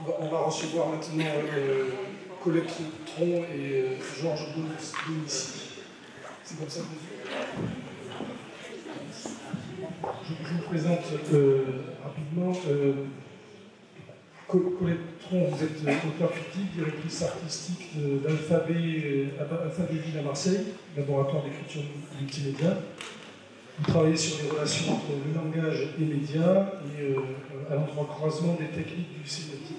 On va recevoir maintenant Colette Tron et Georges Domici. C'est comme ça que je vous présente rapidement. Colette Tron, vous êtes auteur critique, directrice artistique d'Alphabet Ville à Marseille, laboratoire d'écriture multimédia. Vous travaillez sur les relations entre le langage et les médias et à l'entrecroisement des techniques et du sémiotique.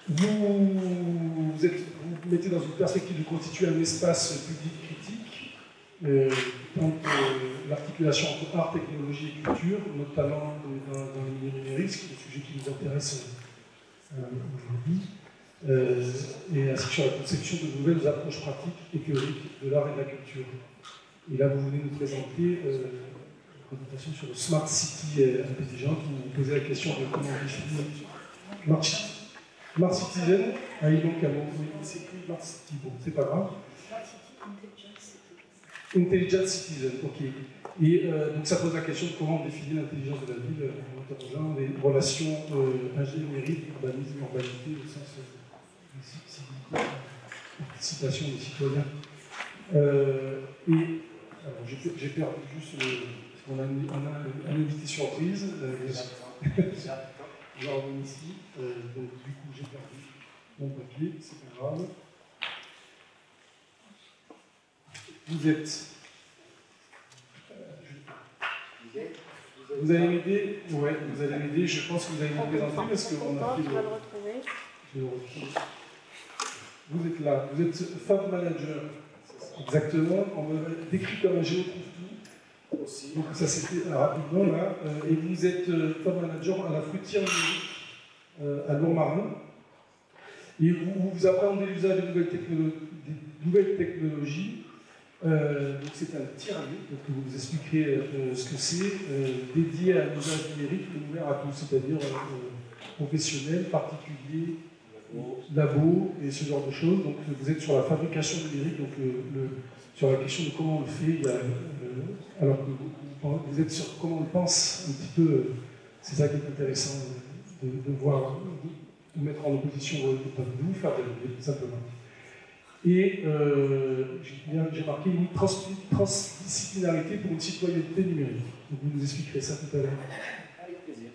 Vous mettez dans une perspective de constituer un espace public critique, dans l'articulation entre art, technologie et culture, notamment dans les milieux numériques, qui est un sujet qui nous intéresse aujourd'hui. Et ainsi que sur la conception de nouvelles approches pratiques et théoriques de l'art et de la culture. Et là, vous venez nous présenter une présentation sur le Smart City intelligente, où vous posez la question de comment définir Smart Citizen. Ah, et donc, c'est écrit Smart City, bon, c'est pas grave. Smart City, Intelligent Citizen. Ok. Et donc, ça pose la question de comment on définit l'intelligence de la ville en interrogeant les relations ingénierie, urbanisme, urbanité, au sens participation des citoyens. Alors j'ai perdu juste parce qu'on a un invité surprise. Genre ici. Donc du coup j'ai perdu mon papier, c'est pas grave. Vous êtes. Vous allez m'aider. Ouais, vous allez m'aider. Je pense que vous allez me présenter parce qu'on a fait. Tu vas le retrouver. Je vais le retrouver. Vous êtes là, vous êtes Fab Manager, exactement, on me décrit comme un géotrouve-tout. Aussi. Donc ça c'était rapidement là. Et vous êtes Fab Manager à la fruitière numérique à Lourmarin. Et vous appréhendez l'usage des nouvelles technologies. Donc c'est un tiers-lieu, donc vous expliquerez ce que c'est, dédié à l'usage numérique ouvert à tous, c'est-à-dire professionnels, particuliers, labo et ce genre de choses. Donc vous êtes sur la fabrication numérique, donc sur la question de comment on le fait, alors que vous êtes sur comment on le pense un petit peu. C'est ça qui est intéressant de voir, de mettre en opposition vous faire de simplement. Et j'ai marqué une transdisciplinarité pour une citoyenneté numérique. Donc vous nous expliquerez ça tout à l'heure. Avec plaisir.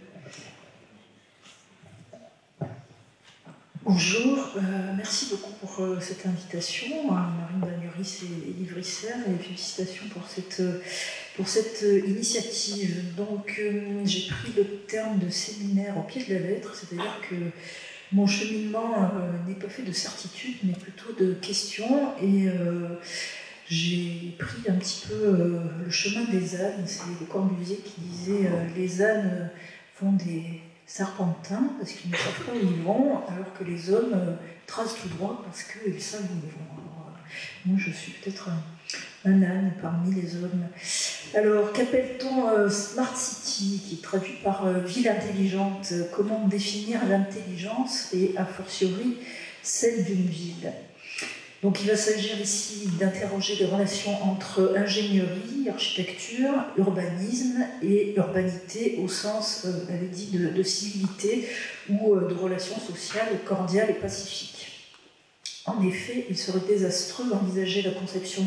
Bonjour, merci beaucoup pour cette invitation, Marine Bagnuris et Yves Risser, et félicitations pour cette initiative. Donc, j'ai pris le terme de séminaire au pied de la lettre, c'est-à-dire que mon cheminement n'est pas fait de certitude, mais plutôt de questions, et j'ai pris un petit peu le chemin des ânes. C'est Le Corbusier qui disait les ânes font des serpentins parce qu'ils ne savent pas où ils vont, alors que les hommes tracent tout droit parce qu'ils savent où ils vont. Alors, moi, je suis peut-être un âne parmi les hommes. Alors, qu'appelle-t-on Smart City, qui est traduit par ville intelligente? Comment définir l'intelligence et, a fortiori, celle d'une ville? Donc il va s'agir ici d'interroger les relations entre ingénierie, architecture, urbanisme et urbanité au sens, on avait dit, de civilité ou de relations sociales cordiales et pacifiques. En effet, il serait désastreux d'envisager la conception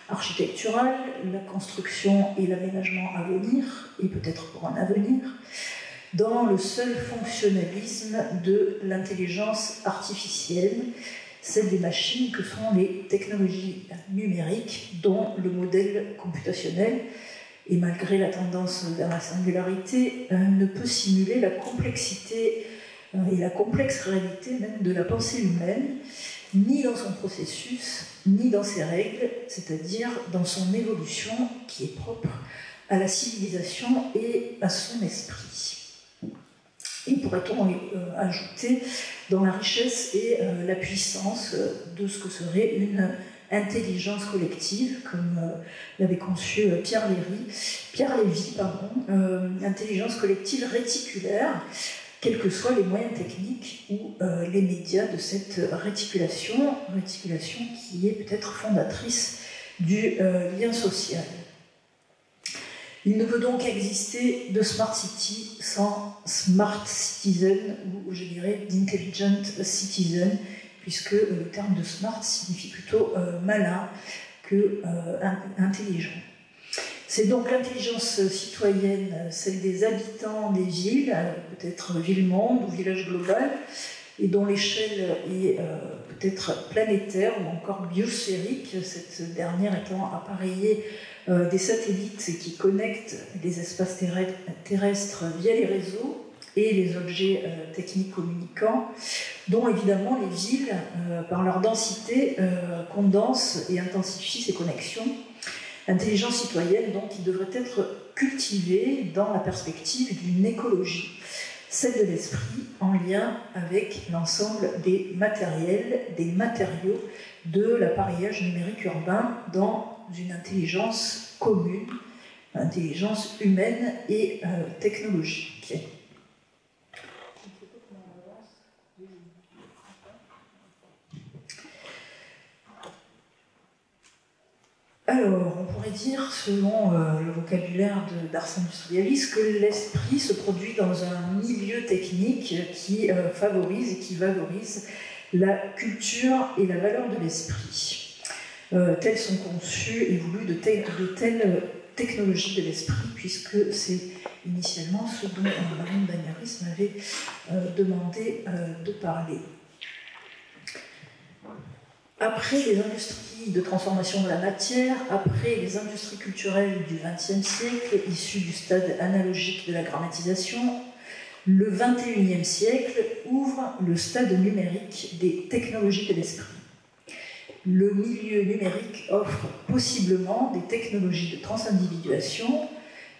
architecturale, la construction et l'aménagement à venir, et peut-être pour un avenir, dans le seul fonctionnalisme de l'intelligence artificielle, celle des machines que sont les technologies numériques, dont le modèle computationnel, et malgré la tendance vers la singularité, ne peut simuler la complexité et la complexe réalité même de la pensée humaine, ni dans son processus, ni dans ses règles, c'est-à-dire dans son évolution qui est propre à la civilisation et à son esprit. Et pourrait-on ajouter dans la richesse et la puissance de ce que serait une intelligence collective, comme l'avait conçu Pierre Lévy, intelligence collective réticulaire, quels que soient les moyens techniques ou les médias de cette réticulation qui est peut-être fondatrice du lien social. Il ne peut donc exister de Smart City sans smart citizen, ou je dirais d'intelligent citizen, puisque le terme de smart signifie plutôt malin que intelligent. C'est donc l'intelligence citoyenne, celle des habitants des villes, peut-être ville-monde ou village global, et dont l'échelle est peut-être planétaire ou encore biosphérique, cette dernière étant appareillée des satellites qui connectent les espaces terrestres via les réseaux et les objets techniques communicants, dont évidemment les villes, par leur densité, condensent et intensifient ces connexions. Intelligence citoyenne, donc, qui devrait être cultivée dans la perspective d'une écologie, celle de l'esprit, en lien avec l'ensemble des matériels, des matériaux de l'appareillage numérique urbain dans une intelligence commune, intelligence humaine et technologique. Alors, on pourrait dire, selon le vocabulaire d'Ars Industrialis, que l'esprit se produit dans un milieu technique qui favorise et qui valorise la culture et la valeur de l'esprit. Telles sont conçues et voulues de telles technologies de l'esprit, puisque c'est initialement ce dont Marine Bagnaris m'avait demandé de parler. Après les industries de transformation de la matière, après les industries culturelles du XXe siècle, issues du stade analogique de la grammatisation, le XXIe siècle ouvre le stade numérique des technologies de l'esprit. Le milieu numérique offre possiblement des technologies de transindividuation,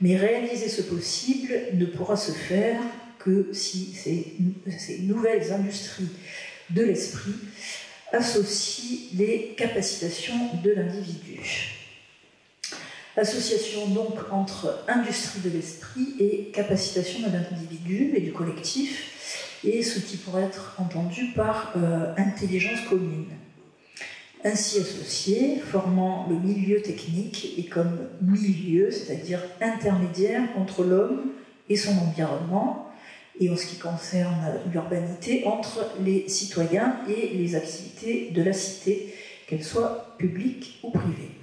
mais réaliser ce possible ne pourra se faire que si ces nouvelles industries de l'esprit associe les capacitations de l'individu. Association donc entre industrie de l'esprit et capacitation de l'individu et du collectif, et ce qui pourrait être entendu par intelligence commune. Ainsi associés, formant le milieu technique et comme milieu, c'est-à-dire intermédiaire entre l'homme et son environnement, et en ce qui concerne l'urbanité, entre les citoyens et les activités de la cité, qu'elles soient publiques ou privées.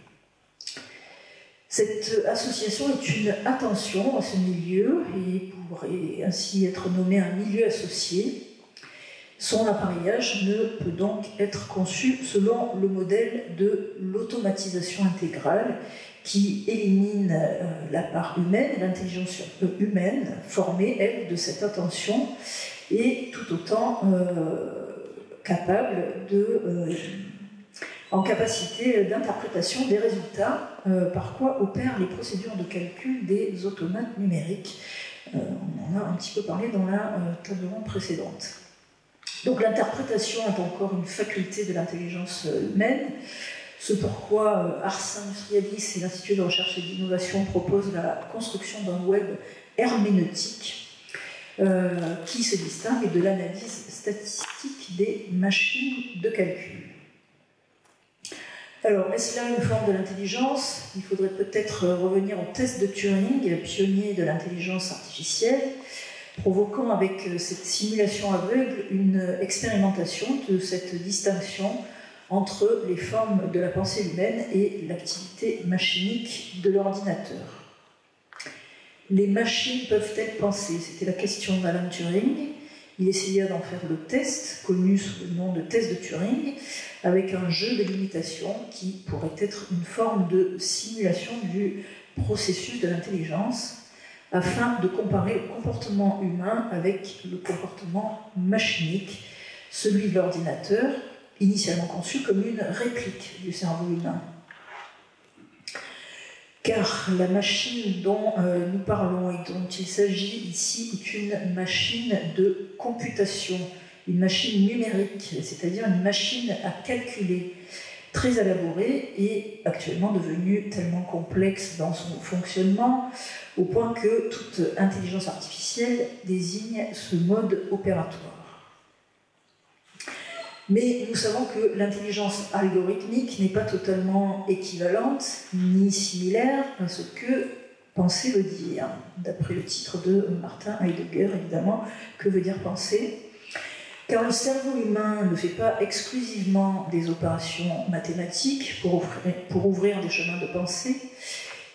Cette association est une attention à ce milieu et pourrait ainsi être nommé un milieu associé. Son appareillage ne peut donc être conçu selon le modèle de l'automatisation intégrale qui élimine la part humaine, l'intelligence humaine, formée, elle, de cette attention, et tout autant capable en capacité d'interprétation des résultats, par quoi opèrent les procédures de calcul des automates numériques. On en a un petit peu parlé dans la table ronde précédente. Donc l'interprétation est encore une faculté de l'intelligence humaine. Ce pourquoi Ars Industrialis et l'Institut de recherche et d'innovation proposent la construction d'un web herméneutique qui se distingue de l'analyse statistique des machines de calcul. Alors, est-ce là une forme de l'intelligence? Il faudrait peut-être revenir au test de Turing, pionnier de l'intelligence artificielle, provoquant avec cette simulation aveugle une expérimentation de cette distinction entre les formes de la pensée humaine et l'activité machinique de l'ordinateur. Les machines peuvent-elles penser? C'était la question d'Alan Turing. Il essaya d'en faire le test, connu sous le nom de test de Turing, avec un jeu de limitation qui pourrait être une forme de simulation du processus de l'intelligence, afin de comparer le comportement humain avec le comportement machinique, celui de l'ordinateur, initialement conçu comme une réplique du cerveau humain. Car la machine dont nous parlons et dont il s'agit ici est une machine de computation, une machine numérique, c'est-à-dire une machine à calculer, très élaborée et actuellement devenue tellement complexe dans son fonctionnement, au point que toute intelligence artificielle désigne ce mode opératoire. Mais nous savons que l'intelligence algorithmique n'est pas totalement équivalente ni similaire, parce que penser veut dire, d'après le titre de Martin Heidegger, évidemment, que veut dire penser? Car le cerveau humain ne fait pas exclusivement des opérations mathématiques pour ouvrir des chemins de pensée,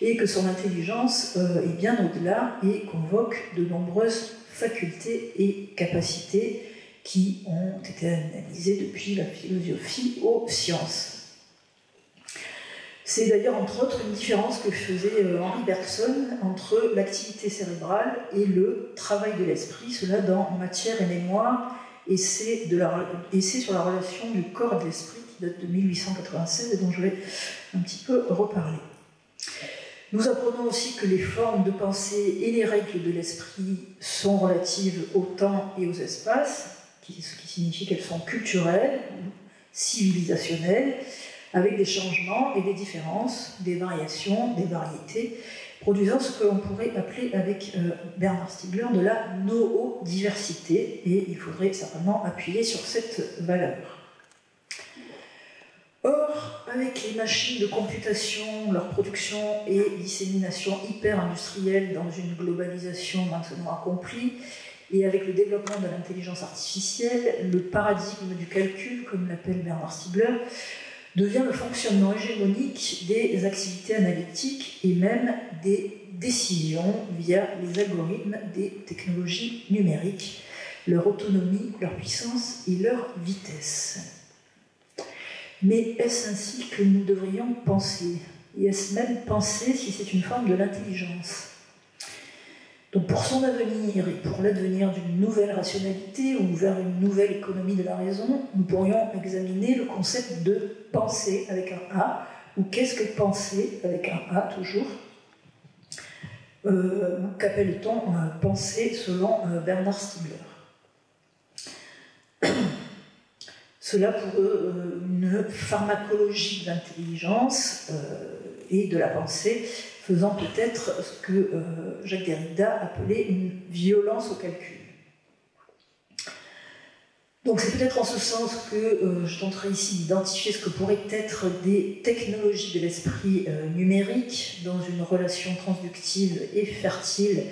et que son intelligence est bien au-delà et convoque de nombreuses facultés et capacités qui ont été analysées depuis la philosophie aux sciences. C'est d'ailleurs entre autres une différence que faisait Henri Bergson entre l'activité cérébrale et le travail de l'esprit, cela dans Matière et mémoire, essai sur la relation du corps et de l'esprit qui date de 1896 et dont je vais un petit peu reparler. Nous apprenons aussi que les formes de pensée et les règles de l'esprit sont relatives au temps et aux espaces, ce qui signifie qu'elles sont culturelles, civilisationnelles, avec des changements et des différences, des variations, des variétés, produisant ce que l'on pourrait appeler avec Bernard Stiegler de la noodiversité, et il faudrait certainement appuyer sur cette valeur. Or, avec les machines de computation, leur production et dissémination hyper-industrielle dans une globalisation maintenant accomplie, et avec le développement de l'intelligence artificielle, le paradigme du calcul, comme l'appelle Bernard Stiegler, devient le fonctionnement hégémonique des activités analytiques et même des décisions via les algorithmes des technologies numériques, leur autonomie, leur puissance et leur vitesse. Mais est-ce ainsi que nous devrions penser? Et est-ce même penser si c'est une forme de l'intelligence? Donc pour son avenir et pour l'advenir d'une nouvelle rationalité ou vers une nouvelle économie de la raison, nous pourrions examiner le concept de penser avec un A, ou qu'est-ce que penser avec un A toujours, qu'appelle-t-on penser selon Bernard Stiegler. Cela pour eux, une pharmacologie de l'intelligence et de la pensée, faisant peut-être ce que Jacques Derrida appelait une violence au calcul. Donc c'est peut-être en ce sens que je tenterai ici d'identifier ce que pourraient être des technologies de l'esprit numérique dans une relation transductive et fertile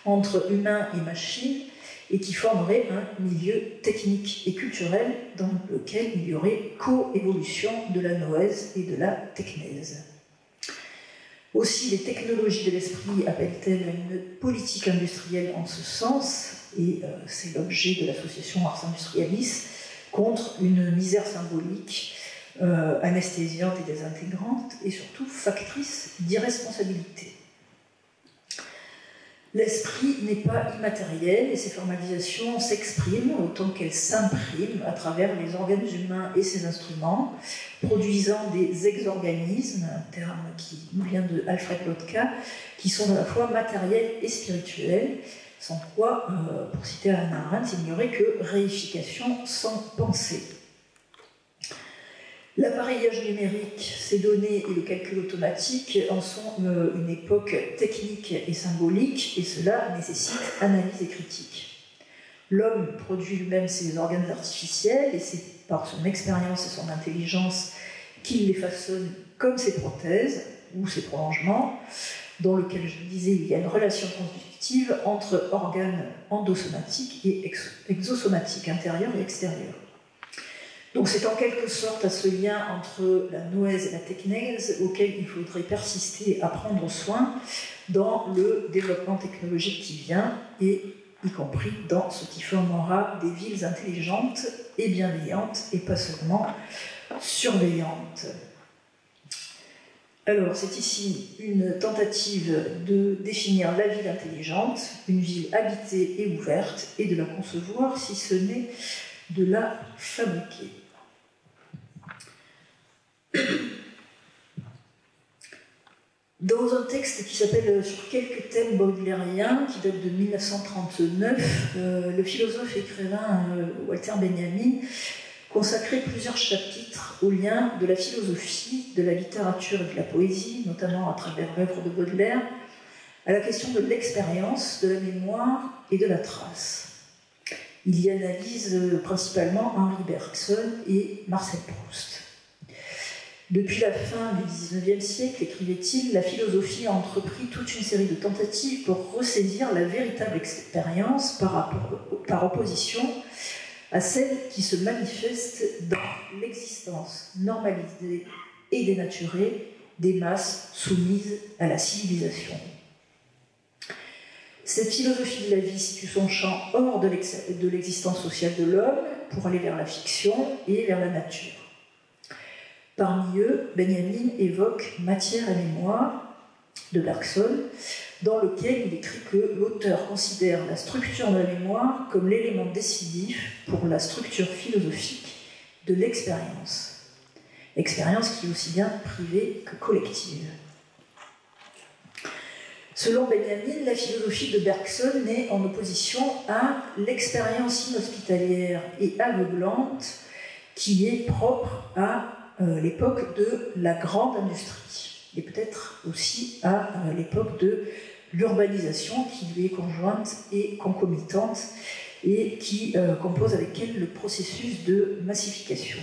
entre humain et machine, et qui formerait un milieu technique et culturel dans lequel il y aurait coévolution de la noèse et de la technèse. Aussi, les technologies de l'esprit appellent-elles une politique industrielle en ce sens, et c'est l'objet de l'association Ars Industrialis, contre une misère symbolique anesthésiante et désintégrante, et surtout factrice d'irresponsabilité. L'esprit n'est pas immatériel et ses formalisations s'expriment autant qu'elles s'impriment à travers les organes humains et ses instruments, produisant des exorganismes, un terme qui nous vient de Alfred Lotka, qui sont à la fois matériels et spirituels, sans quoi, pour citer Hannah Arendt, il n'y aurait que réification sans pensée. L'appareillage numérique, ses données et le calcul automatique en sont une époque technique et symbolique, et cela nécessite analyse et critique. L'homme produit lui-même ses organes artificiels, et c'est par son expérience et son intelligence qu'il les façonne comme ses prothèses ou ses prolongements, dans lequel, je le disais, il y a une relation transductive entre organes endosomatiques et exosomatiques, intérieurs et extérieurs. Donc c'est en quelque sorte à ce lien entre la noèse et la technèse auquel il faudrait persister à prendre soin dans le développement technologique qui vient, et y compris dans ce qui formera des villes intelligentes et bienveillantes, et pas seulement surveillantes. Alors, c'est ici une tentative de définir la ville intelligente, une ville habitée et ouverte, et de la concevoir, si ce n'est de la fabriquer. Dans un texte qui s'appelle « Sur quelques thèmes baudelairiens », qui date de 1939, le philosophe et écrivain Walter Benjamin consacrait plusieurs chapitres au lien de la philosophie, de la littérature et de la poésie, notamment à travers l'œuvre de Baudelaire, à la question de l'expérience, de la mémoire et de la trace. Il y analyse principalement Henri Bergson et Marcel Proust. Depuis la fin du XIXe siècle, écrivait-il, la philosophie a entrepris toute une série de tentatives pour ressaisir la véritable expérience par opposition à celle qui se manifeste dans l'existence normalisée et dénaturée des masses soumises à la civilisation. Cette philosophie de la vie situe son champ hors de l'existence sociale de l'homme pour aller vers la fiction et vers la nature. Parmi eux, Benjamin évoque Matière et mémoire de Bergson, dans lequel il écrit que l'auteur considère la structure de la mémoire comme l'élément décisif pour la structure philosophique de l'expérience. Expérience qui est aussi bien privée que collective. Selon Benjamin, la philosophie de Bergson naît en opposition à l'expérience inhospitalière et aveuglante qui est propre à l'époque de la grande industrie et peut-être aussi à l'époque de l'urbanisation qui lui est conjointe et concomitante et qui compose avec elle le processus de massification.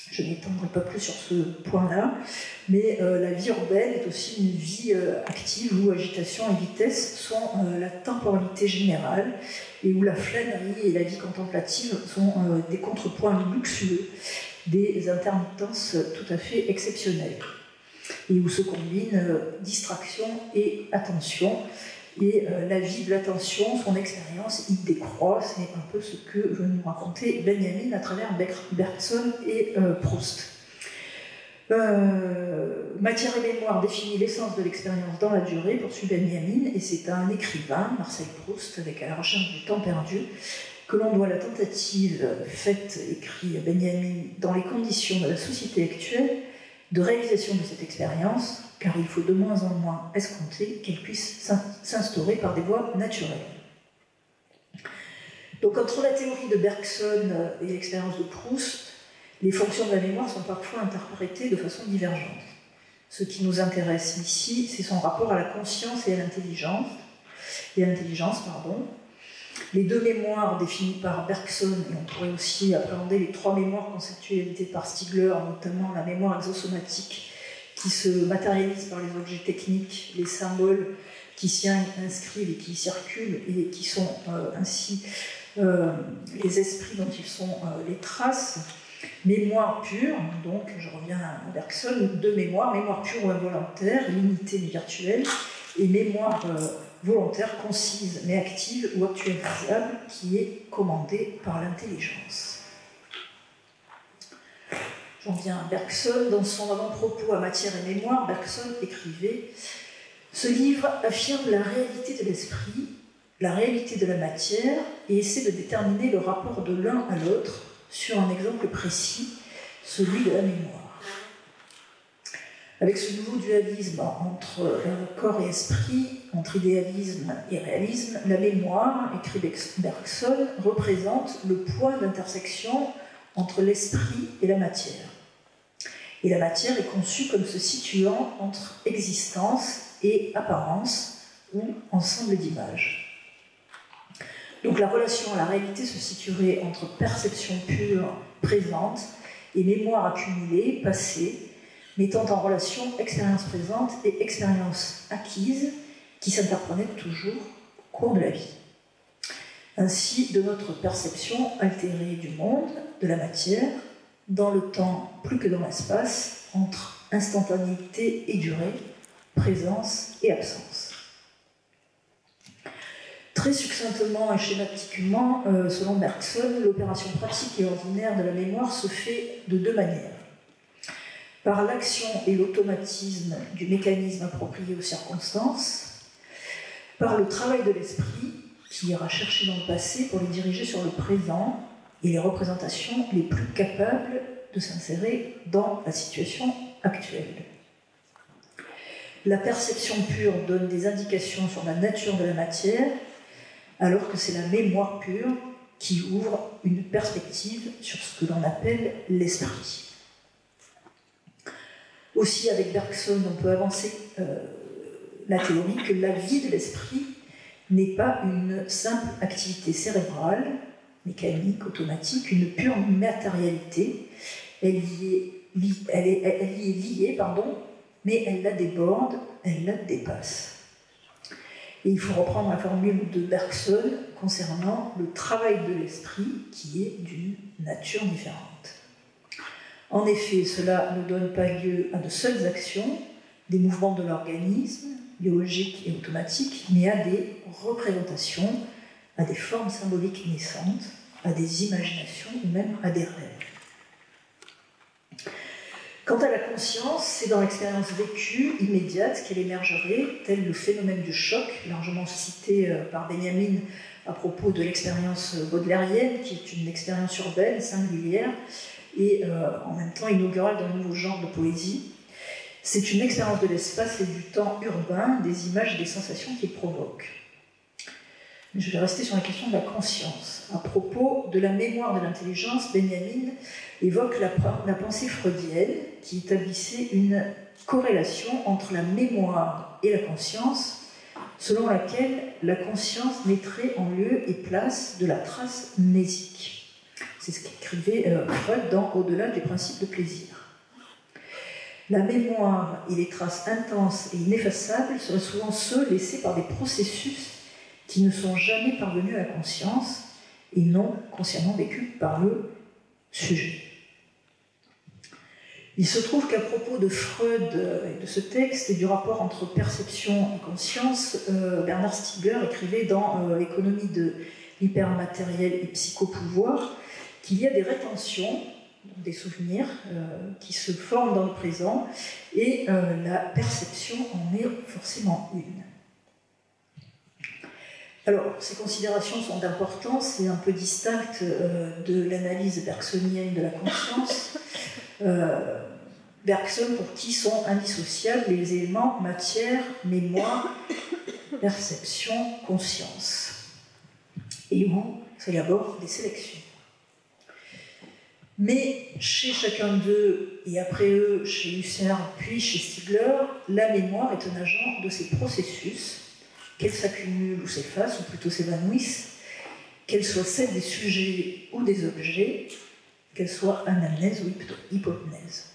Je n'étendrai pas plus sur ce point-là, mais la vie urbaine est aussi une vie active où agitation et vitesse sont la temporalité générale et où la flânerie et la vie contemplative sont des contrepoints luxueux, des intermittences tout à fait exceptionnelles, et où se combinent distraction et attention. Et la vie de l'attention, son expérience, il décroît, c'est un peu ce que veut nous raconter Benjamin à travers Bergson et Proust. Matière et mémoire définit l'essence de l'expérience dans la durée, poursuit Benjamin, et c'est à un écrivain, Marcel Proust, avec À la recherche du temps perdu, que l'on doit la tentative faite, écrit Benjamin, dans les conditions de la société actuelle, de réalisation de cette expérience, car il faut de moins en moins escompter qu'elle puisse s'instaurer par des voies naturelles. Donc entre la théorie de Bergson et l'expérience de Proust, les fonctions de la mémoire sont parfois interprétées de façon divergente. Ce qui nous intéresse ici, c'est son rapport à la conscience et à l'intelligence. Les deux mémoires définies par Bergson, et on pourrait aussi appréhender les trois mémoires conceptualisées par Stigler, notamment la mémoire exosomatique qui se matérialise par les objets techniques, les symboles qui s'y inscrivent et qui y circulent et qui sont ainsi les esprits dont ils sont les traces. Mémoire pure, donc je reviens à Bergson, deux mémoires, mémoire pure ou involontaire, limitée mais virtuelle, et mémoire volontaire, concise mais active ou actualisable, qui est commandée par l'intelligence. J'en viens à Bergson. Dans son avant-propos à Matière et mémoire, Bergson écrivait « Ce livre affirme la réalité de l'esprit, la réalité de la matière, et essaie de déterminer le rapport de l'un à l'autre sur un exemple précis, celui de la mémoire. » Avec ce nouveau dualisme entre corps et esprit, entre idéalisme et réalisme, la mémoire, écrit Bergson, représente le point d'intersection entre l'esprit et la matière. Et la matière est conçue comme se situant entre existence et apparence, ou ensemble d'images. Donc la relation à la réalité se situerait entre perception pure, présente, et mémoire accumulée, passée, mettant en relation expérience présente et expérience acquise qui s'interprenaient toujours au cours de la vie. Ainsi, de notre perception altérée du monde, de la matière, dans le temps plus que dans l'espace, entre instantanéité et durée, présence et absence. Très succinctement et schématiquement, selon Bergson, l'opération pratique et ordinaire de la mémoire se fait de deux manières. Par l'action et l'automatisme du mécanisme approprié aux circonstances, par le travail de l'esprit qui ira chercher dans le passé pour les diriger sur le présent et les représentations les plus capables de s'insérer dans la situation actuelle. La perception pure donne des indications sur la nature de la matière, alors que c'est la mémoire pure qui ouvre une perspective sur ce que l'on appelle l'esprit. Aussi, avec Bergson, on peut avancer la théorie que la vie de l'esprit n'est pas une simple activité cérébrale, mécanique, automatique, une pure matérialité, Elle y est liée, mais elle la déborde, elle la dépasse. Et il faut reprendre la formule de Bergson concernant le travail de l'esprit qui est d'une nature différente. En effet, cela ne donne pas lieu à de seules actions, des mouvements de l'organisme, biologiques et automatiques, mais à des représentations, à des formes symboliques naissantes, à des imaginations ou même à des rêves. Quant à la conscience, c'est dans l'expérience vécue, immédiate, qu'elle émergerait, tel le phénomène du choc, largement cité par Benjamin à propos de l'expérience baudelairienne, qui est une expérience urbaine, singulière, et en même temps inaugurale d'un nouveau genre de poésie. C'est une expérience de l'espace et du temps urbain, des images et des sensations qu'il provoque. Mais je vais rester sur la question de la conscience. À propos de la mémoire de l'intelligence, Benjamin évoque la pensée freudienne qui établissait une corrélation entre la mémoire et la conscience, selon laquelle la conscience mettrait en lieu et place de la trace mnésique. C'est ce qu'écrivait Freud dans Au-delà des principes de plaisir. La mémoire et les traces intenses et ineffaçables seraient souvent ceux laissés par des processus qui ne sont jamais parvenus à la conscience et non consciemment vécus par le sujet. Il se trouve qu'à propos de Freud et de ce texte et du rapport entre perception et conscience, Bernard Stiegler écrivait dans Économie de l'hypermatériel et psychopouvoir qu'il y a des rétentions, des souvenirs qui se forment dans le présent et la perception en est forcément une. Alors, ces considérations sont d'importance et un peu distinctes de l'analyse bergsonienne de la conscience. Bergson, pour qui sont indissociables les éléments matière, mémoire, perception, conscience, et où s'élaborent des sélections. Mais chez chacun d'eux, et après eux, chez Husserl, puis chez Stiegler, la mémoire est un agent de ces processus, qu'elle s'accumule ou s'efface, ou plutôt s'évanouisse, qu'elle soit celle des sujets ou des objets, qu'elle soit anamnèse ou hypopnèse.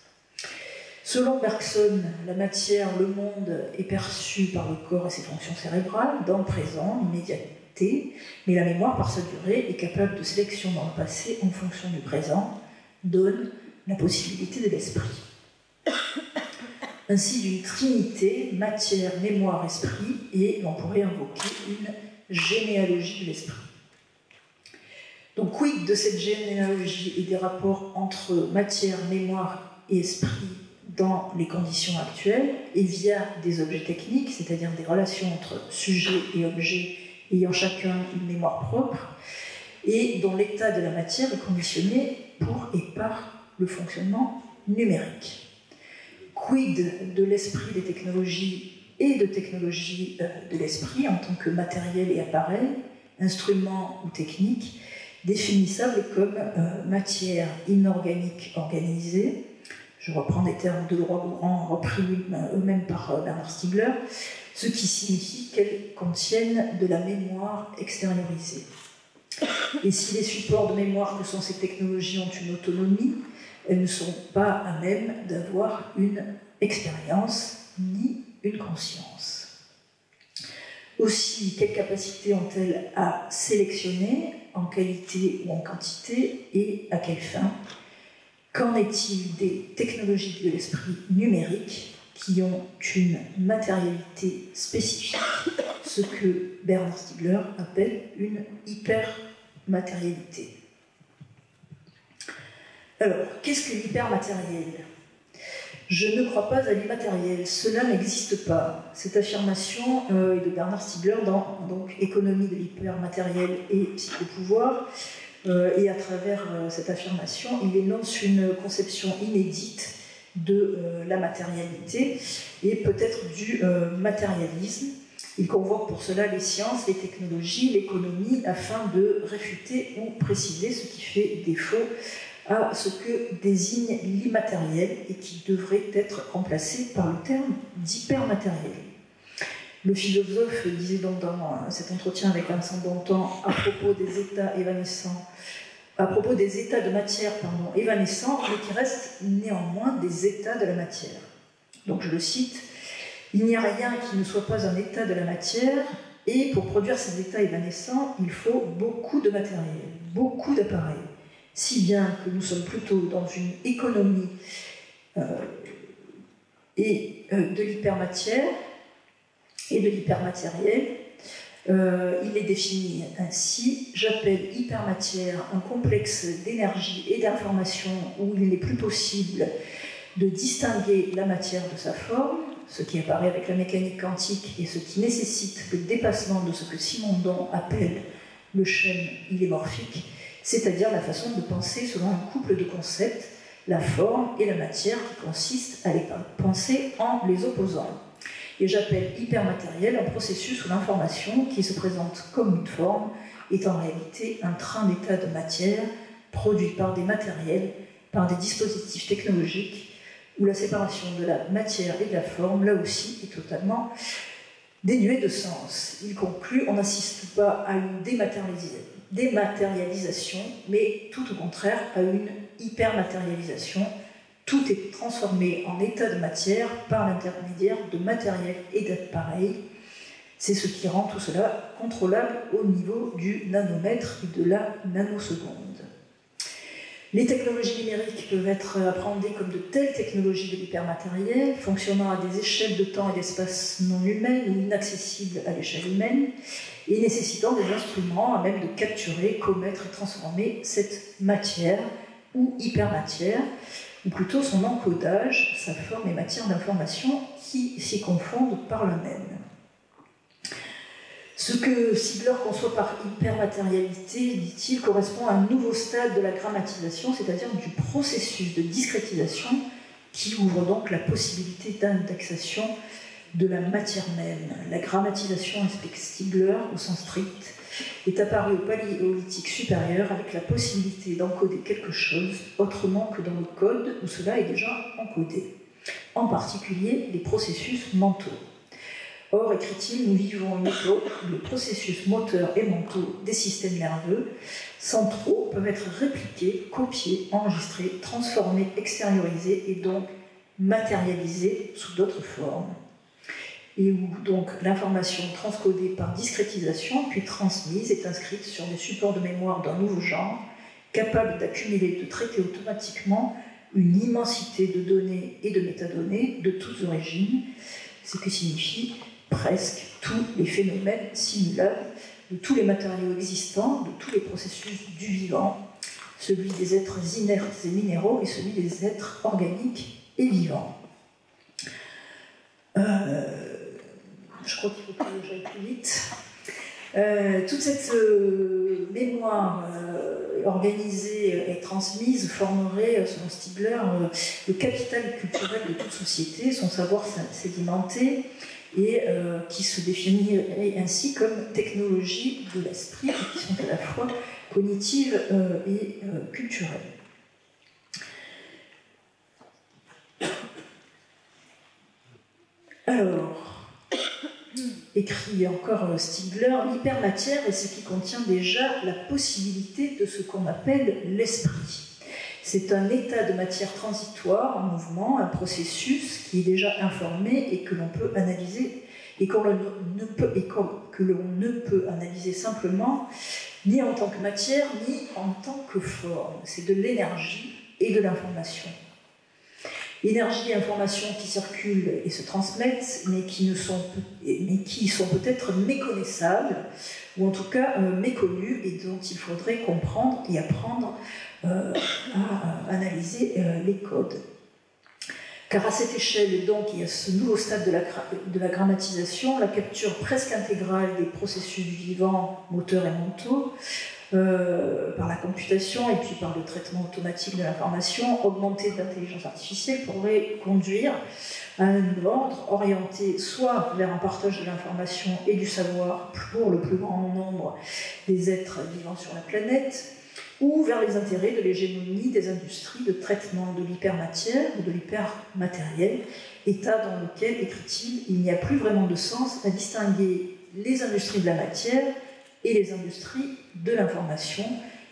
Selon Bergson, la matière, le monde, est perçu par le corps et ses fonctions cérébrales, dans le présent, l'immédiateté, mais la mémoire, par sa durée, est capable de sélection dans le passé en fonction du présent, donne la possibilité de l'esprit. Ainsi d'une trinité, matière, mémoire, esprit, et on pourrait invoquer une généalogie de l'esprit. Donc, quid de cette généalogie et des rapports entre matière, mémoire et esprit dans les conditions actuelles et via des objets techniques, c'est-à-dire des relations entre sujet et objet ayant chacun une mémoire propre, et dont l'état de la matière est conditionné pour et par le fonctionnement numérique. Quid de l'esprit des technologies et de technologies de l'esprit en tant que matériel et appareil, instrument ou technique, définissables comme matière inorganique organisée. Je reprends des termes de Leroy-Gourand repris eux-mêmes par Bernard Stiegler, ce qui signifie qu'elles contiennent de la mémoire extériorisée. Et si les supports de mémoire que sont ces technologies ont une autonomie, elles ne sont pas à même d'avoir une expérience ni une conscience. Aussi, quelle capacité ont-elles à sélectionner en qualité ou en quantité et à quelle fin? Qu'en est-il des technologies de l'esprit numérique qui ont une matérialité spécifique, ce que Bernard Stiegler appelle une hypermatérialité? Alors, qu'est-ce que l'hypermatériel? Je ne crois pas à l'immatériel, cela n'existe pas. Cette affirmation est de Bernard Stiegler dans donc, Économie de l'hypermatériel et psychopouvoir. Et à travers cette affirmation, il énonce une conception inédite de la matérialité et peut-être du matérialisme. Il convoque pour cela les sciences, les technologies, l'économie, afin de réfuter ou préciser ce qui fait défaut à ce que désigne l'immatériel et qui devrait être remplacé par le terme d'hypermatériel. Le philosophe disait donc dans cet entretien avec Vincent Bontemps à propos des états évanescents à propos des états de matière évanescents, mais qui restent néanmoins des états de la matière. Donc je le cite, « Il n'y a rien qui ne soit pas un état de la matière, et pour produire ces états évanescents, il faut beaucoup de matériel, beaucoup d'appareils, si bien que nous sommes plutôt dans une économie de l'hypermatière et de l'hypermatériel. Il est défini ainsi, j'appelle hypermatière un complexe d'énergie et d'information où il n'est plus possible de distinguer la matière de sa forme, ce qui apparaît avec la mécanique quantique et ce qui nécessite le dépassement de ce que Simondon appelle le schème illémorphique, c'est-à-dire la façon de penser selon un couple de concepts, la forme et la matière, qui consiste à les penser en les opposant. Et j'appelle hypermatériel un processus où l'information, qui se présente comme une forme, est en réalité un train d'état de matière produit par des matériels, par des dispositifs technologiques, où la séparation de la matière et de la forme, là aussi, est totalement dénuée de sens. Il conclut, on n'assiste pas à une dématérialisation, mais tout au contraire à une hypermatérialisation. Tout est transformé en état de matière par l'intermédiaire de matériel et d'appareils. C'est ce qui rend tout cela contrôlable au niveau du nanomètre et de la nanoseconde. Les technologies numériques peuvent être appréhendées comme de telles technologies de l'hypermatériel, fonctionnant à des échelles de temps et d'espace non humaines ou inaccessibles à l'échelle humaine, et nécessitant des instruments à même de capturer, commettre et transformer cette matière ou hypermatière, ou plutôt son encodage, sa forme et matière d'information qui s'y confondent par le même. Ce que Stigler conçoit par hypermatérialité, dit-il, correspond à un nouveau stade de la grammatisation, c'est-à-dire du processus de discrétisation qui ouvre donc la possibilité d'indexation de la matière même. La grammatisation, explique Stigler, au sens strict, est apparue au paléolithique supérieur avec la possibilité d'encoder quelque chose autrement que dans le code où cela est déjà encodé, en particulier les processus mentaux. Or, écrit-il, nous vivons une époque où les processus moteurs et mentaux des systèmes nerveux centraux peuvent être répliqués, copiés, enregistrés, transformés, extériorisés et donc matérialisés sous d'autres formes. Et où donc l'information transcodée par discrétisation puis transmise est inscrite sur des supports de mémoire d'un nouveau genre, capable d'accumuler, de traiter automatiquement une immensité de données et de métadonnées de toutes origines, ce qui signifie presque tous les phénomènes simulables de tous les matériaux existants, de tous les processus du vivant, celui des êtres inertes et minéraux et celui des êtres organiques et vivants. Je crois qu'il faut que j'aille plus vite. Toute cette mémoire organisée et transmise formerait, selon Stigler, le capital culturel de toute société, son savoir sédimenté, et qui se définirait ainsi comme technologie de l'esprit, qui sont à la fois cognitives et culturelles. Alors, écrit encore Stigler, l'hypermatière est ce qui contient déjà la possibilité de ce qu'on appelle l'esprit. C'est un état de matière transitoire en mouvement, un processus qui est déjà informé et que l'on peut analyser et que l'on ne peut analyser simplement ni en tant que matière ni en tant que forme. C'est de l'énergie et de l'information. Énergie et information qui circulent et se transmettent, mais qui sont peut-être méconnaissables, ou en tout cas méconnues, et dont il faudrait comprendre et apprendre à analyser les codes. Car à cette échelle, donc, il y a ce nouveau stade de la grammatisation, la capture presque intégrale des processus vivants, moteurs et mentaux, par la computation et puis par le traitement automatique de l'information, augmenté d'intelligence artificielle, pourrait conduire à un ordre orienté soit vers un partage de l'information et du savoir pour le plus grand nombre des êtres vivant sur la planète, ou vers les intérêts de l'hégémonie des industries de traitement de l'hypermatière ou de l'hypermatériel, état dans lequel, écrit-il, il n'y a plus vraiment de sens à distinguer les industries de la matière et les industries de l'information,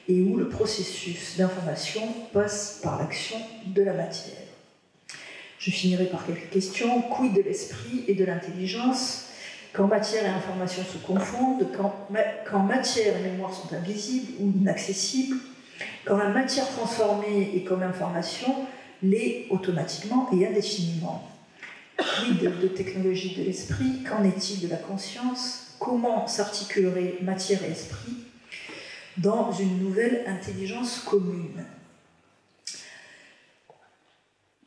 et où le processus d'information passe par l'action de la matière. Je finirai par quelques questions. Quid de l'esprit et de l'intelligence? Quand matière et information se confondent, quand matière et mémoire sont invisibles ou inaccessibles, quand la matière transformée est comme information, l'est automatiquement et indéfiniment. Quid de technologie de l'esprit? Qu'en est-il de la conscience? Comment s'articulerait matière et esprit dans une nouvelle intelligence commune?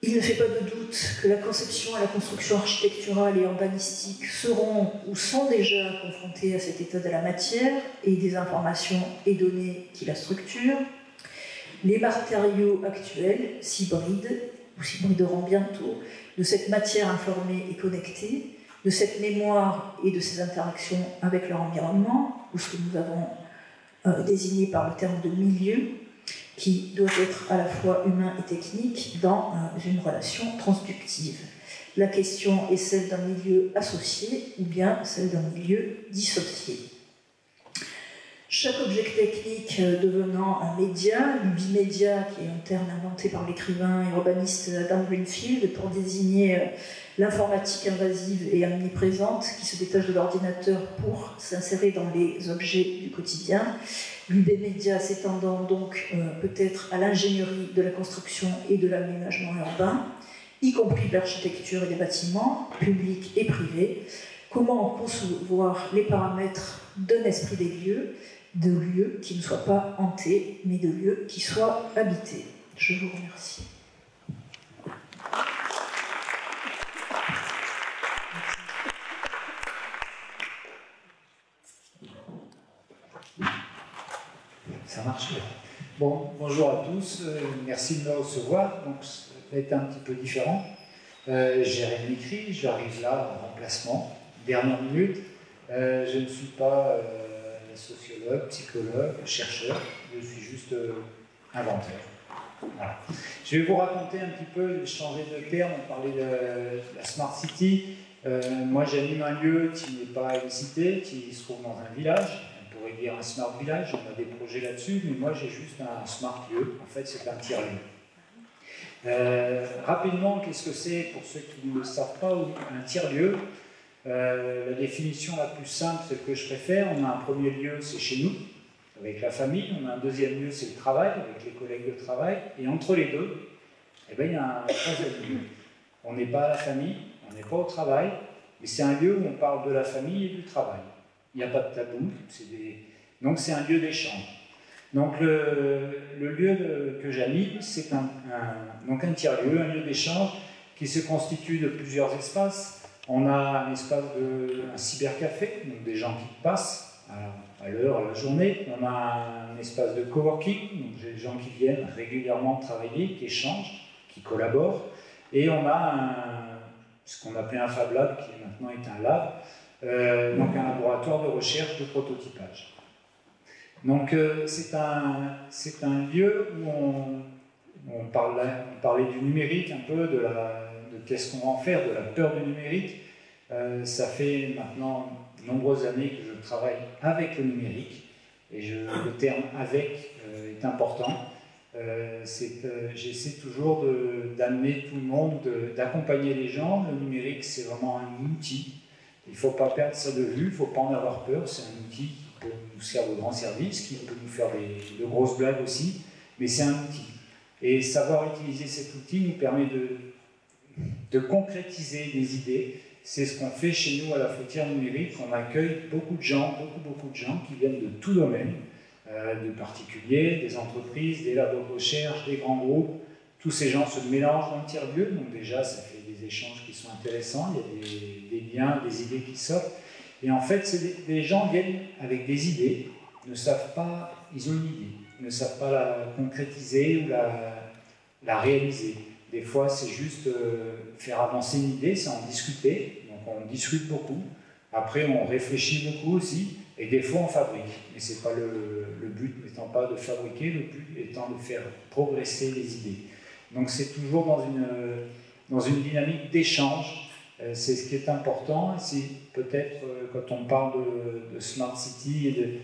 Il ne fait pas de doute que la conception et la construction architecturale et urbanistique seront ou sont déjà confrontées à cet état de la matière et des informations et données qui la structurent. Les matériaux actuels s'hybrident, ou s'hybrideront bientôt, de cette matière informée et connectée, de cette mémoire et de ses interactions avec leur environnement, ou ce que nous avons désigné par le terme de milieu, qui doit être à la fois humain et technique dans une relation transductive. La question est celle d'un milieu associé ou bien celle d'un milieu dissocié. Chaque objet technique devenant un média, le bimédia, qui est un terme inventé par l'écrivain et urbaniste Adam Greenfield pour désigner l'informatique invasive et omniprésente qui se détache de l'ordinateur pour s'insérer dans les objets du quotidien. L'UB-média s'étendant donc peut-être à l'ingénierie de la construction et de l'aménagement urbain, y compris l'architecture et des bâtiments, publics et privés. Comment concevoir les paramètres d'un esprit des lieux, de lieux qui ne soient pas hantés, mais de lieux qui soient habités. Je vous remercie. Ça marche. Bon, bonjour à tous, merci de me recevoir. Donc, ça va être un petit peu différent. Jérémy Cri, j'arrive là en remplacement, dernière minute. Je ne suis pas sociologue, psychologue, chercheur, je suis juste inventeur. Voilà. Je vais vous raconter un petit peu, changer de terme, on parlait de la Smart City. Moi, j'anime un lieu qui n'est pas une cité, qui se trouve dans un village. On pourrait dire un smart village, on a des projets là-dessus, mais moi j'ai juste un smart lieu, en fait c'est un tiers-lieu. Rapidement, qu'est-ce que c'est pour ceux qui ne le savent pas, un tiers-lieu? La définition la plus simple, celle que je préfère, on a un premier lieu, c'est chez nous, avec la famille, on a un deuxième lieu, c'est le travail, avec les collègues de travail, et entre les deux, eh bien, il y a un troisième lieu. On n'est pas à la famille, on n'est pas au travail, mais c'est un lieu où on parle de la famille et du travail. Il n'y a pas de tabou, donc c'est un lieu d'échange. Donc le lieu que j'anime, c'est un tiers-lieu, un lieu d'échange qui se constitue de plusieurs espaces. On a un espace un cybercafé, donc des gens qui passent à l'heure, à la journée. On a un espace de coworking, donc des gens qui viennent régulièrement travailler, qui échangent, qui collaborent. Et on a ce qu'on appelait un Fab Lab, qui maintenant est un lab, donc un laboratoire de recherche de prototypage. Donc c'est un lieu où on parlait du numérique un peu, de qu'est-ce qu'on va en faire, de la peur du numérique. Ça fait maintenant de nombreuses années que je travaille avec le numérique, et le terme « avec » est important. J'essaie toujours d'amener tout le monde, d'accompagner les gens. Le numérique, c'est vraiment un outil. Il ne faut pas perdre ça de vue, il ne faut pas en avoir peur. C'est un outil qui peut nous servir de grand service, qui peut nous faire de grosses blagues aussi, mais c'est un outil. Et savoir utiliser cet outil nous permet de concrétiser des idées. C'est ce qu'on fait chez nous à la Fautière Numérique. On accueille beaucoup de gens qui viennent de tout domaine, de particuliers, des entreprises, des labos de recherche, des grands groupes. Tous ces gens se mélangent dans le tiers-lieu, donc déjà ça fait des échanges qui sont intéressants, il y a des liens, des idées qui sortent. Et en fait, les gens viennent avec des idées, ne savent pas, ils ont une idée, ne savent pas la concrétiser ou la réaliser. Des fois, c'est juste faire avancer une idée, c'est en discuter, donc on discute beaucoup. Après, on réfléchit beaucoup aussi, et des fois, on fabrique. Mais ce n'est pas le but n'étant pas de fabriquer, le but étant de faire progresser les idées. Donc c'est toujours dans une dynamique d'échange. C'est ce qui est important. C'est peut-être quand on parle de Smart City,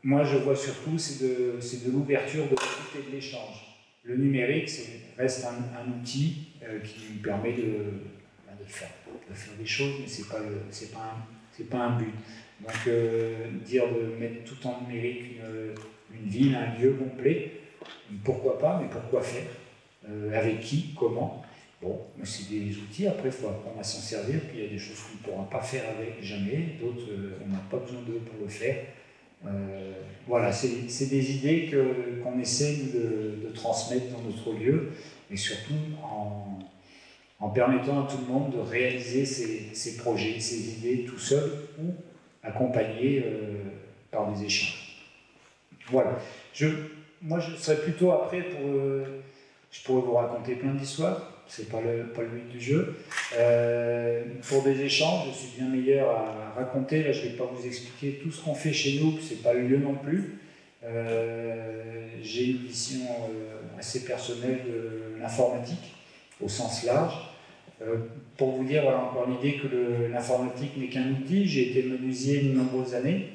moi, je vois surtout, c'est de l'ouverture de l'écoute et de l'échange. Le numérique, reste un outil qui nous permet de faire des choses, mais ce n'est pas un but. Donc, dire de mettre tout en numérique une ville, un lieu complet, pourquoi pas, mais pourquoi faire, avec qui, comment. Bon, c'est des outils, après il faut apprendre à s'en servir, puis il y a des choses qu'on ne pourra pas faire avec jamais, d'autres on n'a pas besoin d'eux pour le faire. Voilà, c'est des idées qu'on essaie de transmettre dans notre lieu, mais surtout en permettant à tout le monde de réaliser ses projets, ses idées tout seul ou accompagné par des échanges. Voilà. Moi, je serais plutôt après je pourrais vous raconter plein d'histoires. C'est pas le but du jeu. Pour des échanges, je suis bien meilleur à raconter. Là, je ne vais pas vous expliquer tout ce qu'on fait chez nous, c'est pas le lieu non plus. J'ai une vision assez personnelle de l'informatique, au sens large. Pour vous dire, voilà, encore l'idée que l'informatique n'est qu'un outil. J'ai été menuisier de nombreuses années.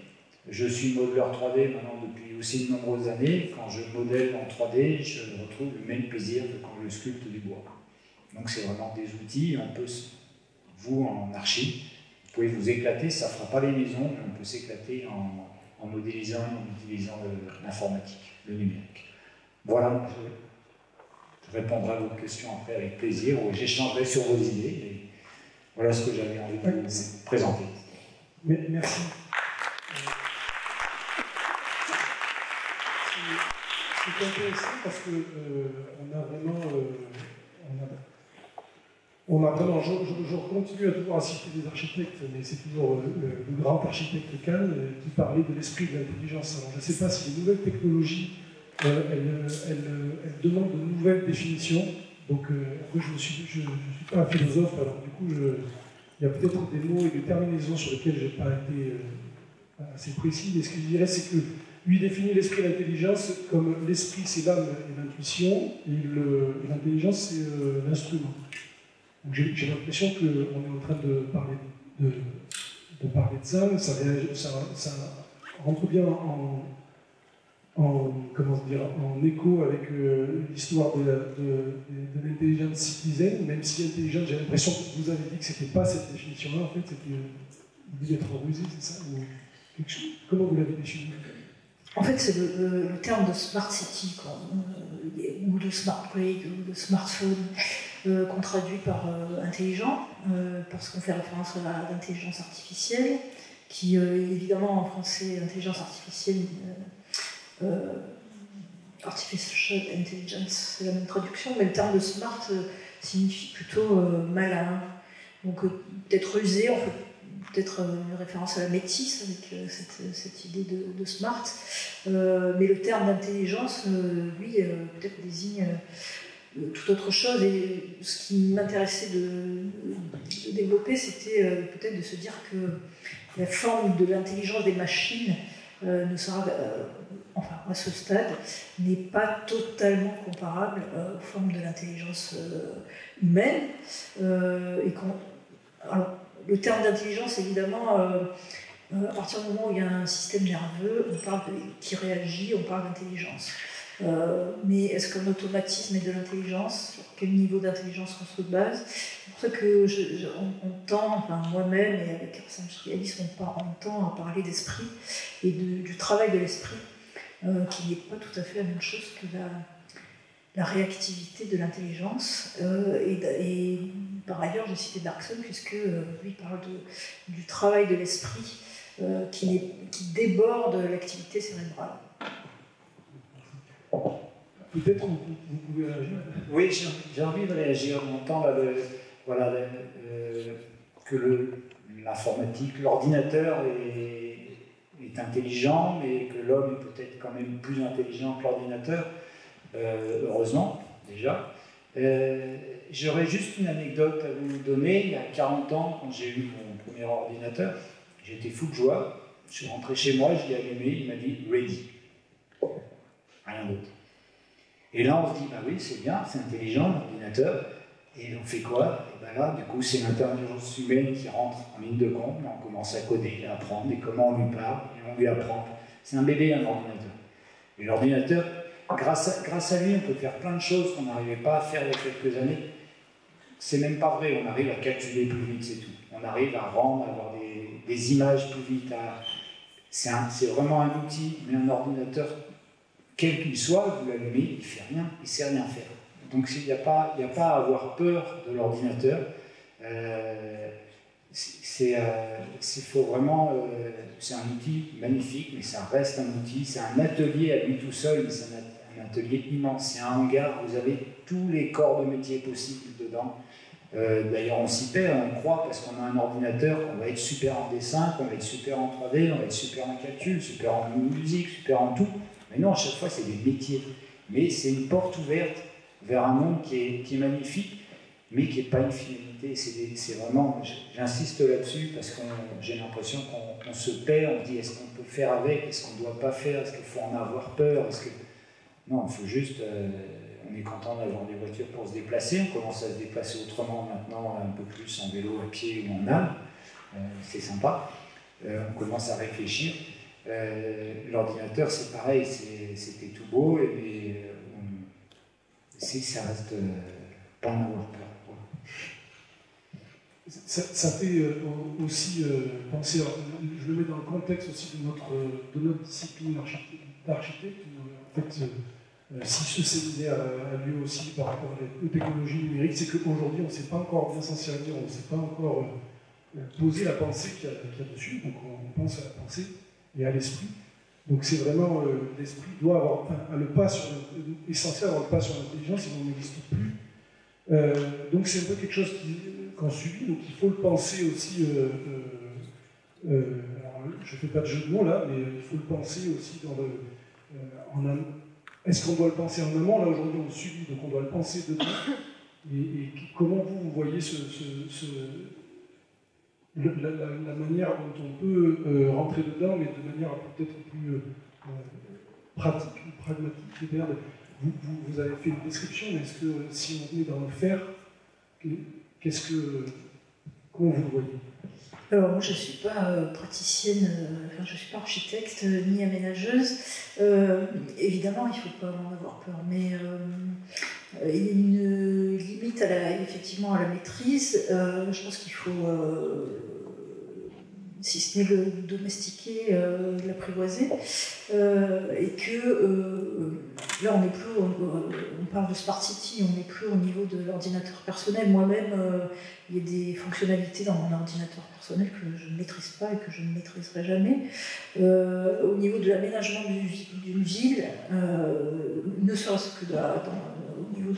Je suis modeleur 3D maintenant depuis aussi de nombreuses années. Quand je modèle en 3D, je retrouve le même plaisir que quand je sculpte du bois. Donc c'est vraiment des outils, on peut, vous en archi, vous pouvez vous éclater, ça ne fera pas les maisons, mais on peut s'éclater en modélisant et en utilisant l'informatique, le numérique. Voilà, je répondrai à vos questions après avec plaisir, ou j'échangerai sur vos idées, et voilà ce que j'avais envie de vous présenter. Merci. C'est intéressant parce que je continue à devoir citer des architectes, mais c'est toujours le grand architecte Kahn qui parlait de l'esprit de l'intelligence. Alors je ne sais pas si les nouvelles technologies, elles demandent de nouvelles définitions. Donc je ne suis pas un philosophe, alors du coup il y a peut-être des mots et des terminaisons sur lesquels je n'ai pas été assez précis. Mais ce que je dirais, c'est que lui définit l'esprit et l'intelligence comme l'esprit c'est l'âme et l'intuition, et l'intelligence c'est l'instrument. J'ai l'impression qu'on est en train de parler de Zhang, ça rentre bien en écho avec l'histoire de l'intelligence citizen, même si intelligence, j'ai l'impression que vous avez dit que c'était pas cette définition-là, en fait, c'était l'idée d'être rusé, c'est ça, ou quelque chose. Comment vous l'avez défini? En fait, c'est le terme de smart city, ou de smart grid, ou de smartphone, qu'on traduit par intelligent, parce qu'on fait référence à l'intelligence artificielle, qui évidemment en français, intelligence artificielle, artificial intelligence, c'est la même traduction, mais le terme de smart signifie plutôt malin, donc d'être rusé, en fait. Peut-être une référence à la métisse avec cette idée de smart, mais le terme d'intelligence, lui, peut-être désigne toute autre chose. Et ce qui m'intéressait de développer, c'était peut-être de se dire que la forme de l'intelligence des machines ne sera, enfin à ce stade, n'est pas totalement comparable aux formes de l'intelligence humaine, et alors, le terme d'intelligence, évidemment, à partir du moment où il y a un système nerveux qui réagit, on parle d'intelligence. Mais est-ce qu'un automatisme est de l'intelligence? Sur quel niveau d'intelligence on se base? C'est pour ça que on tend, enfin moi-même et avec Arsène Chialis, on tend à parler d'esprit et du travail de l'esprit, qui n'est pas tout à fait la même chose que la réactivité de l'intelligence. Et par ailleurs, j'ai cité Bergson, puisque lui parle du travail de l'esprit qui déborde l'activité cérébrale. Peut-être vous pouvez réagir. Oui, j'ai envie de réagir. On entend là, que l'informatique, l'ordinateur est intelligent, mais que l'homme est peut-être quand même plus intelligent que l'ordinateur. Heureusement, déjà. J'aurais juste une anecdote à vous donner. Il y a 40 ans, quand j'ai eu mon premier ordinateur, j'étais fou de joie. Je suis rentré chez moi, je l'ai allumé, il m'a dit « ready ». Rien d'autre. Et là, on se dit « bah oui, c'est bien, c'est intelligent, l'ordinateur ». Et on fait quoi? Et ben là, du coup, c'est l'intelligence humaine qui rentre en ligne de compte. On commence à coder, à apprendre, et comment on lui parle, et on lui apprend C'est un bébé, un ordinateur. Et l'ordinateur, grâce à lui, on peut faire plein de choses qu'on n'arrivait pas à faire il y a quelques années. C'est même pas vrai, on arrive à calculer plus vite, c'est tout. On arrive à rendre, à avoir des images plus vite. C'est vraiment un outil, mais un ordinateur, quel qu'il soit, vous l'allumez, il ne fait rien, il ne sait rien faire. Donc il n'y a pas à avoir peur de l'ordinateur. C'est un outil magnifique, mais ça reste un outil. C'est un atelier à lui tout seul, mais c'est un atelier immense. C'est un hangar, vous avez tous les corps de métier possibles dedans. D'ailleurs, on s'y perd, on croit, parce qu'on a un ordinateur, qu'on va être super en dessin, qu'on va être super en 3D, on va être super en calcul, super en musique, super en tout. Mais non, à chaque fois, c'est des métiers. Mais c'est une porte ouverte vers un monde qui est magnifique, mais qui n'est pas une finalité. C'est vraiment, j'insiste là-dessus, parce que j'ai l'impression qu'on se perd, on se dit est-ce qu'on peut faire avec, est-ce qu'on ne doit pas faire, est-ce qu'il faut en avoir peur, Non, il faut juste... on est content d'avoir des voitures pour se déplacer, on commence à se déplacer autrement maintenant, un peu plus en vélo, à pied ou en âme, c'est sympa, on commence à réfléchir. L'ordinateur c'est pareil, c'était tout beau, et ça reste pas en avoir peur. Ça fait aussi penser, je le mets dans le contexte aussi de notre discipline d'architecte, en fait, si ce séminaire a lieu aussi par rapport aux technologies numériques, c'est qu'aujourd'hui on ne sait pas encore bien s'en servir, on ne sait pas encore poser la pensée qu'il y a dessus, donc on pense à la pensée et à l'esprit. Donc c'est vraiment, l'esprit doit avoir essentiel d'avoir le pas sur l'intelligence, sinon on n'existe plus. Donc c'est un peu quelque chose qu'on subit, donc il faut le penser aussi, alors, je ne fais pas de jeu de mots là, mais il faut le penser aussi en amont. Est-ce qu'on doit le penser en amont? Là aujourd'hui on le subit, donc on doit le penser dedans. Et comment vous voyez la manière dont on peut rentrer dedans, mais de manière peut-être plus pratique ou pragmatique? C'est-à-dire, vous avez fait une description, mais est-ce que si on est dans le faire, comment vous le voyez? Alors, moi, je ne suis pas praticienne, je ne suis pas architecte ni aménageuse. Évidemment, il ne faut pas en avoir peur, mais il y a une limite effectivement à la maîtrise. Je pense qu'il faut, si ce n'est le domestiquer, l'apprivoiser. Et que là, on n'est plus, on parle de Smart City, on n'est plus au niveau de l'ordinateur personnel. Moi-même, il y a des fonctionnalités dans mon ordinateur personnel que je ne maîtrise pas et que je ne maîtriserai jamais. Au niveau de l'aménagement d'une ville, ne serait-ce que au niveau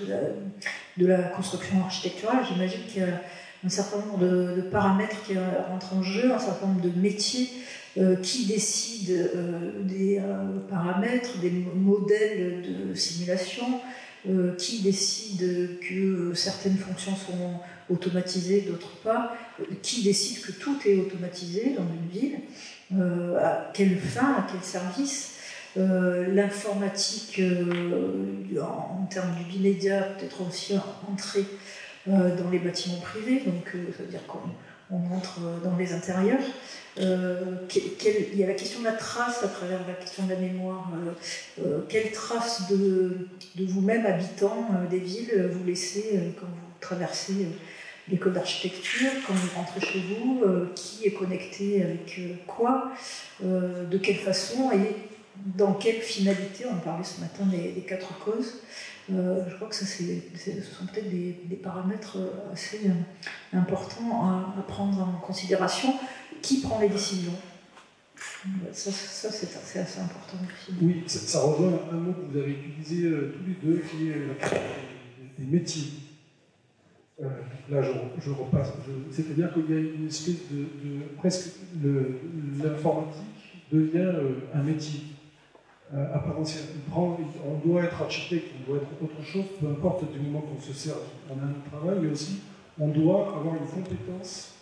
de la construction architecturale, j'imagine qu'il y a un certain nombre de paramètres qui rentrent en jeu, un certain nombre de métiers qui décident des paramètres, des modèles de simulation, qui décident que certaines fonctions sont automatisées, d'autres pas, qui décide que tout est automatisé dans une ville, à quelle fin, à quel service. L'informatique, en termes du bimédia, peut-être aussi entrer dans les bâtiments privés, donc ça veut dire qu'on entre dans les intérieurs. Il y a la question de la trace à travers la question de la mémoire. Quelle trace de vous-même, habitant des villes, vous laissez quand vous traversez l'école d'architecture, quand vous rentrez chez vous, qui est connecté avec quoi, de quelle façon et dans quelle finalité. On parlait ce matin des 4 causes. Je crois que ce sont peut-être des paramètres assez importants à prendre en considération. Qui prend les décisions? Ça c'est assez important aussi. Oui, ça rejoint un mot que vous avez utilisé tous les deux, qui est des métiers. Là, je repasse. C'est-à-dire qu'il y a une espèce presque l'informatique devient un métier. À part entière. On doit être architecte, on doit être autre chose, peu importe du moment qu'on se sert, on a un travail, mais aussi on doit avoir une compétence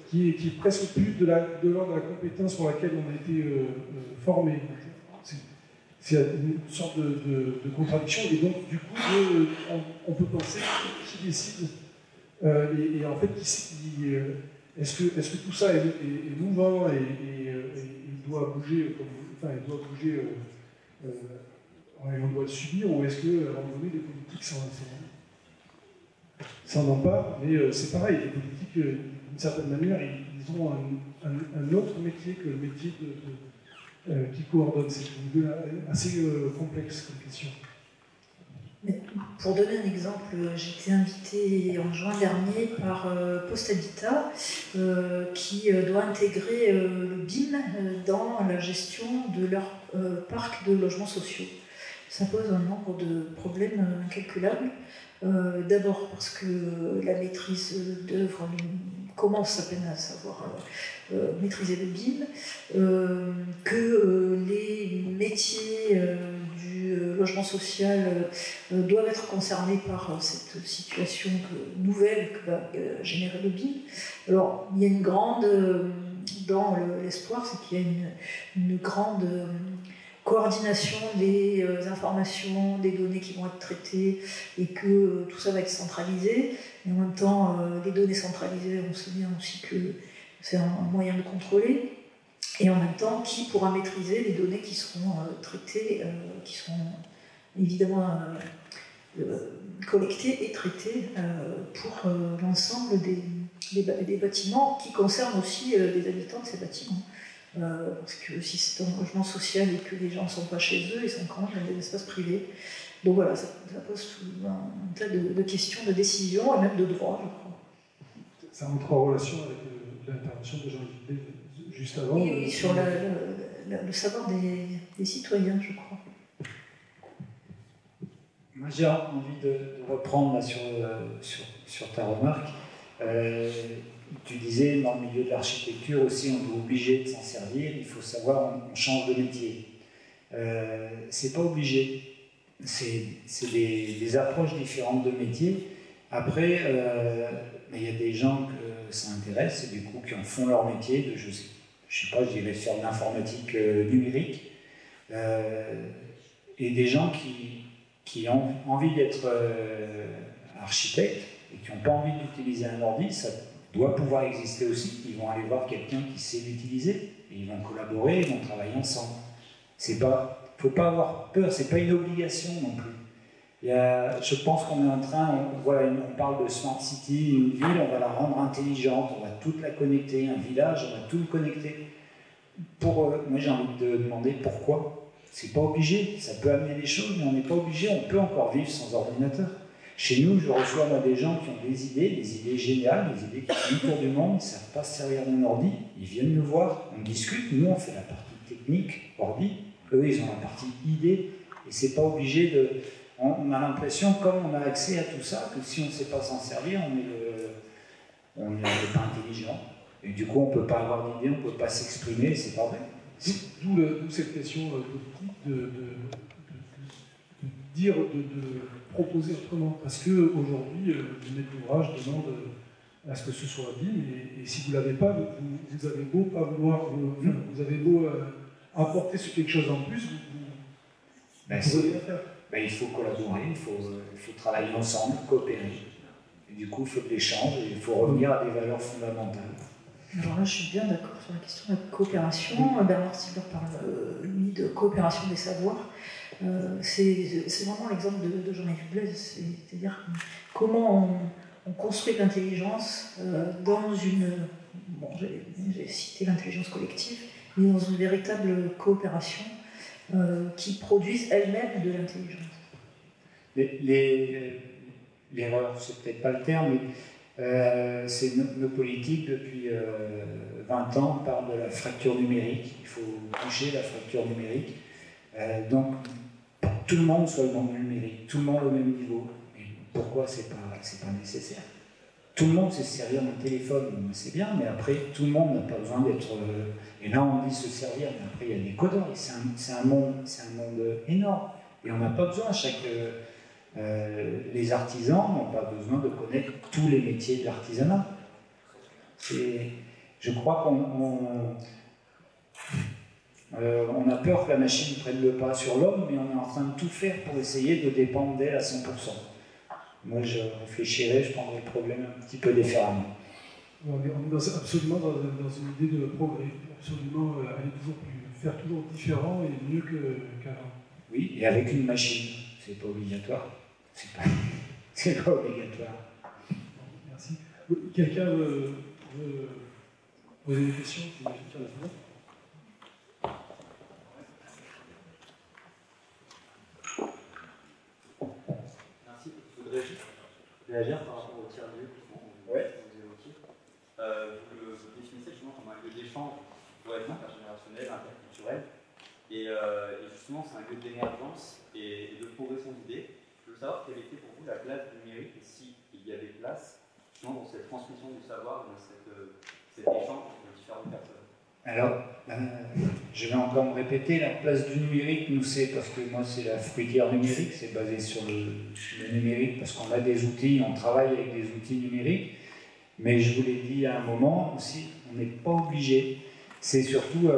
qui est presque plus de l'ordre de la compétence pour laquelle on a été formé. C'est une sorte de contradiction, et donc du coup on peut penser qui décide, et en fait est-ce que tout ça est mouvant et doit bouger, enfin, il doit bouger, on doit le subir, ou est-ce qu'à un moment donné, les politiques s'en emparent? Mais c'est pareil, les politiques, d'une certaine manière, ils ont un autre métier que le métier qui coordonne. C'est assez complexe comme question. Mais pour donner un exemple, j'ai été invitée en juin dernier par Post Habitat qui doit intégrer le BIM dans la gestion de leur parc de logements sociaux. Ça pose un nombre de problèmes incalculables. D'abord parce que la maîtrise d'œuvre commence à peine à savoir maîtriser le BIM, que les métiers du logement social doivent être concernés par cette situation nouvelle que va générer le BIM. Alors, il y a une grande, dans l'espoir, c'est qu'il y a une grande coordination des informations, des données qui vont être traitées et que tout ça va être centralisé. Et en même temps, les données centralisées, on sait bien aussi que c'est un moyen de contrôler. Et en même temps, qui pourra maîtriser les données qui seront traitées, qui seront évidemment collectées et traitées pour l'ensemble des bâtiments qui concernent aussi les habitants de ces bâtiments. Parce que si c'est un logement social et que les gens ne sont pas chez eux, ils sont quand même dans des espaces privés. Donc voilà, ça pose un tas de questions, de décisions et même de droits, je crois. Ça entre en relation avec l'intervention de Jean-Yves juste avant. Oui, sur le savoir des citoyens, je crois. Moi, j'ai envie de reprendre là, sur ta remarque. Tu disais, dans le milieu de l'architecture aussi, on est obligé de s'en servir, il faut savoir, on change de métier. C'est pas obligé. C'est des approches différentes de métiers. Après, il y a des gens que ça intéresse, et du coup, qui en font leur métier, je sais pas, je dirais faire de l'informatique numérique, et des gens qui ont envie d'être architectes, et qui n'ont pas envie d'utiliser un ordi, ça doit pouvoir exister aussi. Ils vont aller voir quelqu'un qui sait l'utiliser, et ils vont collaborer, ils vont travailler ensemble. Il ne faut pas avoir peur, ce n'est pas une obligation non plus. Je pense qu'on est en train, on parle de smart city, une ville, on va la rendre intelligente, on va toute la connecter, un village, on va tout le connecter. Moi j'ai envie de demander pourquoi. C'est pas obligé, ça peut amener des choses, mais on n'est pas obligé, on peut encore vivre sans ordinateur. Chez nous, je reçois des gens qui ont des idées géniales, des idées qui font le tour du monde, ils ne savent pas se servir d'un ordi, ils viennent nous voir, on discute, nous on fait la partie technique, ordi, eux ils ont la partie idée, et c'est pas obligé de... On a l'impression, comme on a accès à tout ça, que si on ne sait pas s'en servir, on n'est pas intelligent. Et du coup, on ne peut pas avoir d'idée, on ne peut pas s'exprimer, c'est pas vrai. D'où cette question politique de dire, de proposer autrement. Parce qu'aujourd'hui, le maître d'ouvrage demande à ce que ce soit BIM, et si vous ne l'avez pas, vous avez beau pas vouloir, vous avez beau apporter quelque chose en plus, vous pouvez rien faire. Il faut collaborer, il faut travailler ensemble, coopérer. Et du coup, il faut de l'échange, et il faut revenir à des valeurs fondamentales. Alors là, je suis bien d'accord sur la question de la coopération. Bernard Stiegler parle, lui, de coopération des savoirs. C'est vraiment l'exemple de Jean-Yves Blaise, c'est-à-dire comment on construit l'intelligence dans une... Bon, j'ai cité l'intelligence collective, mais dans une véritable coopération qui produisent elles-mêmes de l'intelligence. L'erreur, c'est peut-être pas le terme, mais c'est nos politiques depuis 20 ans parlent de la fracture numérique. Il faut toucher la fracture numérique. Donc, tout le monde soit dans le numérique, tout le monde au même niveau. Mais pourquoi c'est pas nécessaire? Tout le monde sait se servir d'un téléphone, c'est bien, mais après, tout le monde n'a pas besoin d'être... et là, on dit se servir, mais après, il y a des codeurs, et c'est un monde énorme. Et on n'a pas besoin, les artisans n'ont pas besoin de connaître tous les métiers de l'artisanat. Je crois qu'on a peur que la machine prenne le pas sur l'homme, mais on est en train de tout faire pour essayer de dépendre d'elle à 100%. Moi, je réfléchirais, je prendrais le problème un petit peu différemment. On est absolument dans une idée de progrès. absolument aller toujours plus, faire toujours différent et mieux qu'avant. Oui, et avec une machine, c'est pas obligatoire. C'est pas obligatoire. Merci. Quelqu'un veut poser des questions? J'imagine qu'il y en a plein. Merci. Je voudrais juste réagir par rapport au tiers-lieu que vous évoquiez. Vous le définissez justement comme un lieu d'échange intergénérationnel, interculturel. Et justement, c'est un lieu d'émergence et de progression d'idées. Je veux savoir quelle était pour vous la place du numérique et s'il y a des places justement dans cette transmission du savoir, dans cet échange entre différentes personnes. Alors, je vais encore me répéter, la place du numérique, nous c'est parce que moi c'est la fruitière numérique, c'est basé sur le numérique parce qu'on a des outils, on travaille avec des outils numériques, mais je vous l'ai dit à un moment aussi, on n'est pas obligé. C'est surtout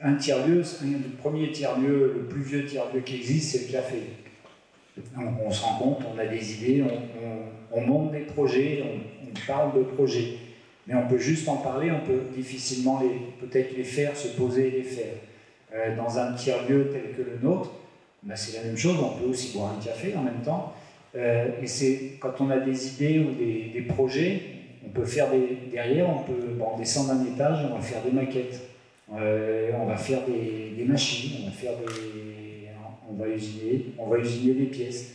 un tiers-lieu, le premier tiers-lieu, le plus vieux tiers-lieu qui existe, c'est le café. On se rend compte, on a des idées, on monte des projets, on parle de projets. Mais on peut juste en parler, on peut difficilement peut-être les faire, se poser et les faire. Dans un tiers-lieu tel que le nôtre, ben c'est la même chose, on peut aussi boire un café en même temps. Et c'est quand on a des idées ou des projets, on peut faire derrière, on descend d'un étage, on va faire des maquettes, on va faire des machines, on va usiner des pièces,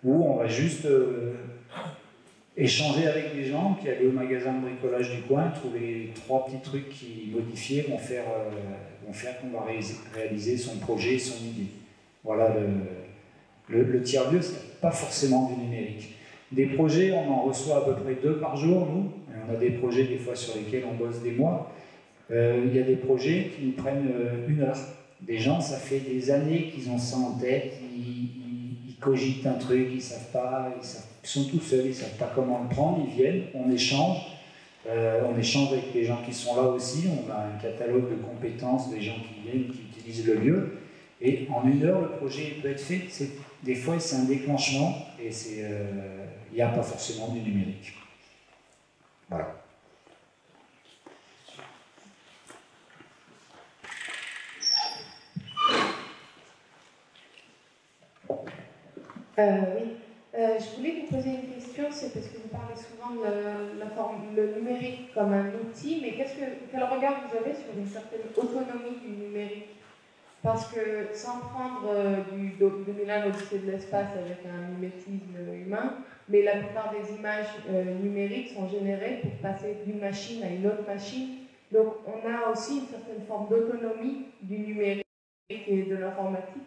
ou on va juste échanger avec des gens qui allaient au magasin de bricolage du coin, trouver 3 petits trucs qui modifiés vont faire qu'on va réaliser son projet, son idée. Voilà, le tiers-lieu, c'est pas forcément du numérique. Des projets, on en reçoit à peu près 2 par jour, nous. Et on a des projets des fois sur lesquels on bosse des mois. Il y a des projets qui nous prennent 1 heure. Des gens, ça fait des années qu'ils ont ça en tête, ils cogitent un truc, ils savent pas, ils sont tout seuls, ils ne savent pas comment le prendre, ils viennent, on échange avec les gens qui sont là aussi, on a un catalogue de compétences des gens qui viennent, qui utilisent le lieu, et en 1 heure, le projet peut être fait. Des fois, c'est un déclenchement, et il n'y a pas forcément du numérique. Voilà. Oui. Je voulais vous poser une question, c'est parce que vous parlez souvent de le numérique comme un outil, mais quel regard vous avez sur une certaine autonomie du numérique? Parce que sans prendre du 2001 l'Odyssée de l'espace avec un mimétisme humain, mais la plupart des images numériques sont générées pour passer d'une machine à une autre machine. Donc on a aussi une certaine forme d'autonomie du numérique et de l'informatique.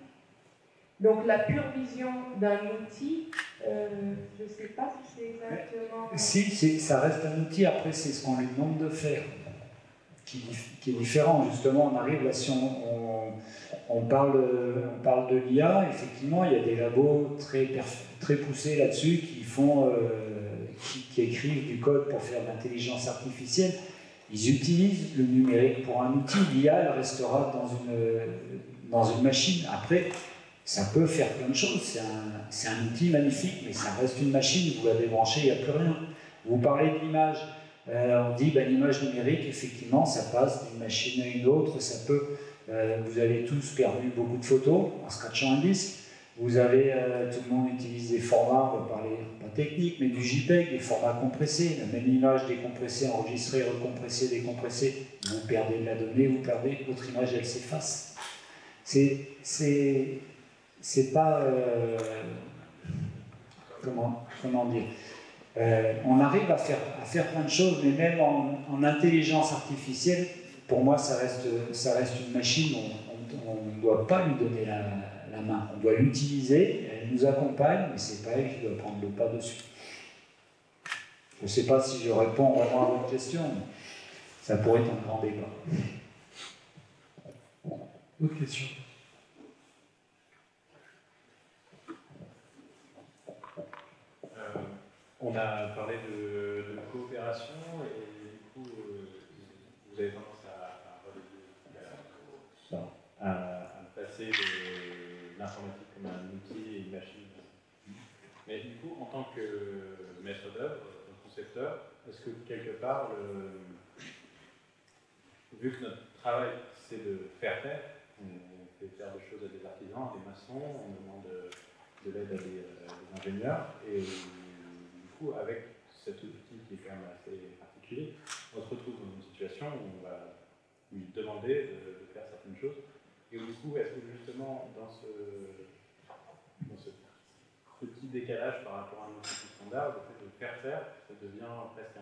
Donc la pure vision d'un outil, je ne sais pas si c'est exactement... Si, ça reste un outil, après c'est ce qu'on lui demande de faire, qui est différent. Justement, on arrive là, si on parle de l'IA, effectivement, il y a des labos très poussés là-dessus qui écrivent du code pour faire de l'intelligence artificielle. Ils utilisent le numérique pour un outil. L'IA, elle restera dans une machine. Après, ça peut faire plein de choses, c'est un outil magnifique, mais ça reste une machine, vous l'avez branché, il n'y a plus rien. Vous parlez de l'image, on dit l'image numérique, effectivement, ça passe d'une machine à une autre, ça peut, vous avez tous perdu beaucoup de photos en scratchant un disque, tout le monde utilise des formats, on va parler pas technique, mais du JPEG, des formats compressés, la même image décompressée, enregistrée, recompressée, décompressée, vous perdez de la donnée, votre image elle s'efface. C'est pas... comment dire, on arrive à faire plein de choses, mais même en intelligence artificielle, pour moi, ça reste une machine, on ne doit pas lui donner la main, on doit l'utiliser, elle nous accompagne, mais c'est pas elle qui doit prendre le pas dessus. Je ne sais pas si je réponds vraiment à votre question, mais ça pourrait être un grand débat. Autre question? On a parlé de coopération et du coup, vous avez tendance à passer de l'informatique comme un outil et une machine. Mais du coup, en tant que maître d'œuvre, concepteur, est-ce que quelque part vu que notre travail, c'est de faire, on fait faire des choses à des artisans, à des maçons, on demande de l'aide à des ingénieurs, et du coup, avec cet outil qui est quand même assez particulier, on se retrouve dans une situation où on va lui demander de faire certaines choses, et du coup, est-ce que justement, dans ce petit décalage par rapport à un outil standard, le fait de faire, ça devient presque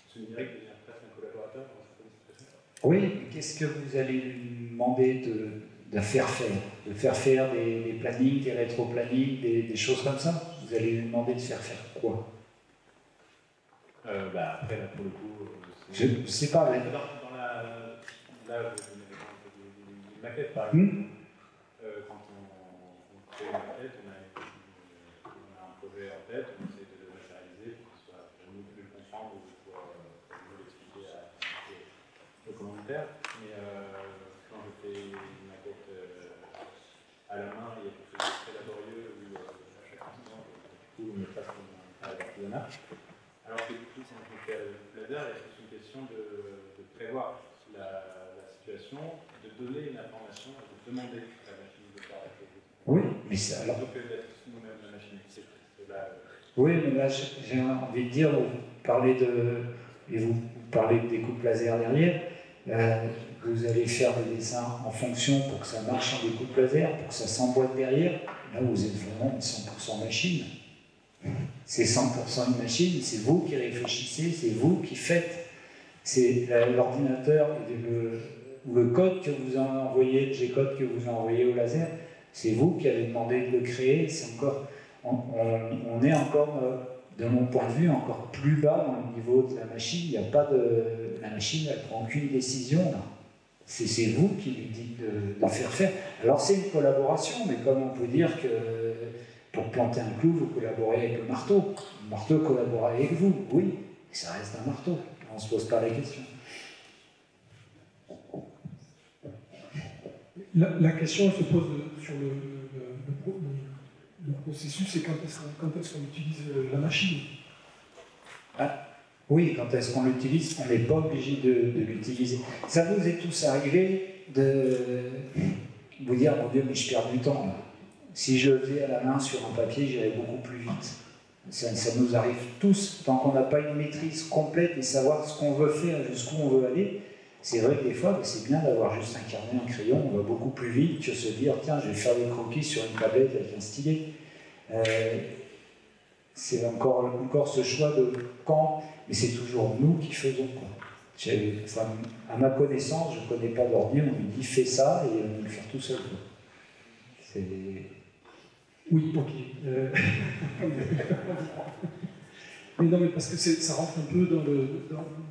ce numérique devient presque un collaborateur dans certaines situations. Oui, mais qu'est-ce que vous allez lui demander de faire faire? De faire faire des plannings, des rétro-plannings, des choses comme ça? Vous allez lui demander de faire quoi? Après, là, pour le coup, je ne sais pas. Là, je vais donner l'exemple d'une maquette, par exemple. Quand on crée une maquette, on a un projet en tête, on essaie de le matérialiser pour qu'il soit pour nous plus comprendre ou pour nous l'expliquer aux commentaires. Mais quand je fais une maquette à la main, il y a quelque chose de très laborieux où à chaque instant, du coup, on me passe comme un travail d'artisanat. Alors que du coup, c'est un fait avec le laser, et c'est une question de prévoir la situation, de donner une information, de demander à la machine de faire la chose. Oui, mais ça alors. Donc d'être nous-mêmes la machine. Oui, mais là, j'ai envie de dire, vous parlez de découpe laser derrière. Vous allez faire des dessins en fonction pour que ça marche en découpe laser, pour que ça s'emboîte derrière. Là, vous êtes vraiment 100% machine. C'est 100% une machine, c'est vous qui réfléchissez, c'est vous qui faites. C'est l'ordinateur ou le code que vous envoyez, le G-code que vous envoyez au laser, c'est vous qui avez demandé de le créer. C'est encore, on est encore, de mon point de vue, encore plus bas dans le niveau de la machine. Il n'y a pas de, la machine, elle ne prend aucune décision là. C'est vous qui lui dites de faire faire. Alors c'est une collaboration, mais comme on peut dire que pour planter un clou, vous collaborez avec le marteau. Le marteau collabore avec vous, oui, mais ça reste un marteau. On ne se pose pas la question. La question elle se pose sur le processus, c'est quand est-ce qu'on utilise la machine. Oui, quand est-ce qu'on l'utilise? On n'est pas obligé de l'utiliser. Ça vous est tous arrivé de vous dire, mon Dieu, mais je perds du temps là. Si je faisais à la main sur un papier, j'irais beaucoup plus vite. Ça nous arrive tous, tant qu'on n'a pas une maîtrise complète et savoir ce qu'on veut faire, jusqu'où on veut aller. C'est vrai que des fois, c'est bien d'avoir juste un carnet, un crayon, on va beaucoup plus vite que se dire, tiens, je vais faire des croquis sur une tablette avec un stylet. C'est encore ce choix de quand, mais c'est toujours nous qui faisons. Enfin, à ma connaissance, je ne connais pas d'ordi, on lui dit fais ça et on va le faire tout seul. C'est... Oui, ok. Mais non, mais parce que ça rentre un peu dans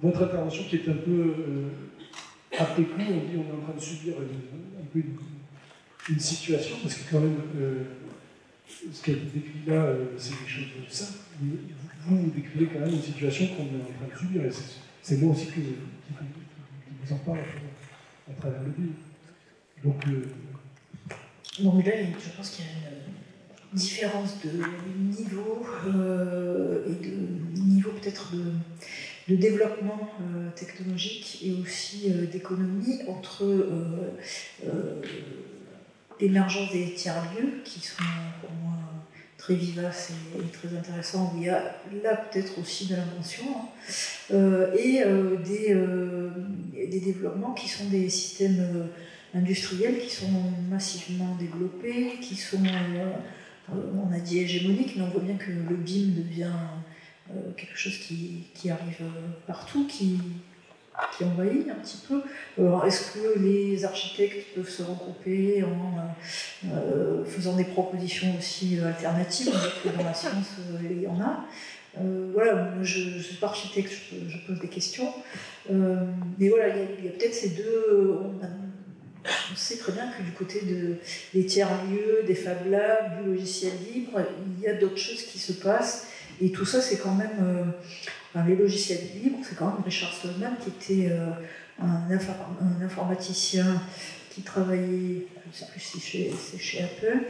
votre intervention qui est un peu après coup, on dit on est en train de subir un peu une situation, parce que quand même, ce qu'elle décrit là, c'est des choses simples. Vous décrivez quand même une situation qu'on est en train de subir, et c'est moi aussi qui vous en parle à travers le livre. Donc, non, mais là, je pense qu'il y a une différence de niveau et de niveau peut-être de développement technologique et aussi d'économie entre l'émergence des tiers-lieux qui sont pour moi très vivaces et très intéressants, où il y a là peut-être aussi de l'invention, et des développements qui sont des systèmes industriels qui sont massivement développés, qui sont, on a dit hégémoniques, mais on voit bien que le BIM devient quelque chose qui arrive partout, qui envahit un petit peu. Est-ce que les architectes peuvent se regrouper en faisant des propositions aussi alternatives? Dans la science, il y en a. Voilà, je ne suis pas architecte, je pose des questions. Mais voilà, il y a peut-être ces deux... On sait très bien que du côté des tiers-lieux, des Fab Labs, du logiciel libre, il y a d'autres choses qui se passent. Et tout ça, c'est quand même... les logiciels libres, c'est quand même Richard Stallman qui était un informaticien qui travaillait, je ne sais plus si c'est chez Apple,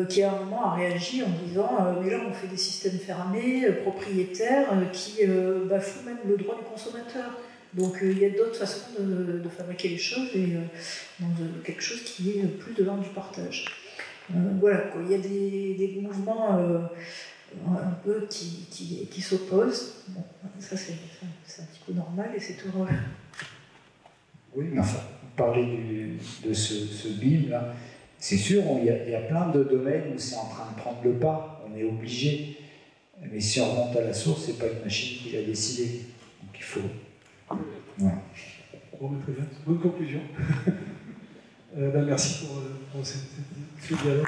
qui à un moment a réagi en disant mais là on fait des systèmes fermés, propriétaires, qui bafouent même le droit du consommateur. Donc il y a d'autres façons de fabriquer les choses et dans quelque chose qui est plus de l'ordre du partage. Voilà, quoi. Il y a des mouvements un peu qui s'opposent. Bon, ça c'est un petit peu normal et c'est heureux. Oui, mais enfin, vous parlez de ce BIM là, c'est sûr, il y a plein de domaines où c'est en train de prendre le pas, on est obligé. Mais si on remonte à la source, c'est pas une machine qui l'a décidé. Donc il faut. Ouais. Bon, très bien, c'est une bonne conclusion. Merci pour ce dialogue.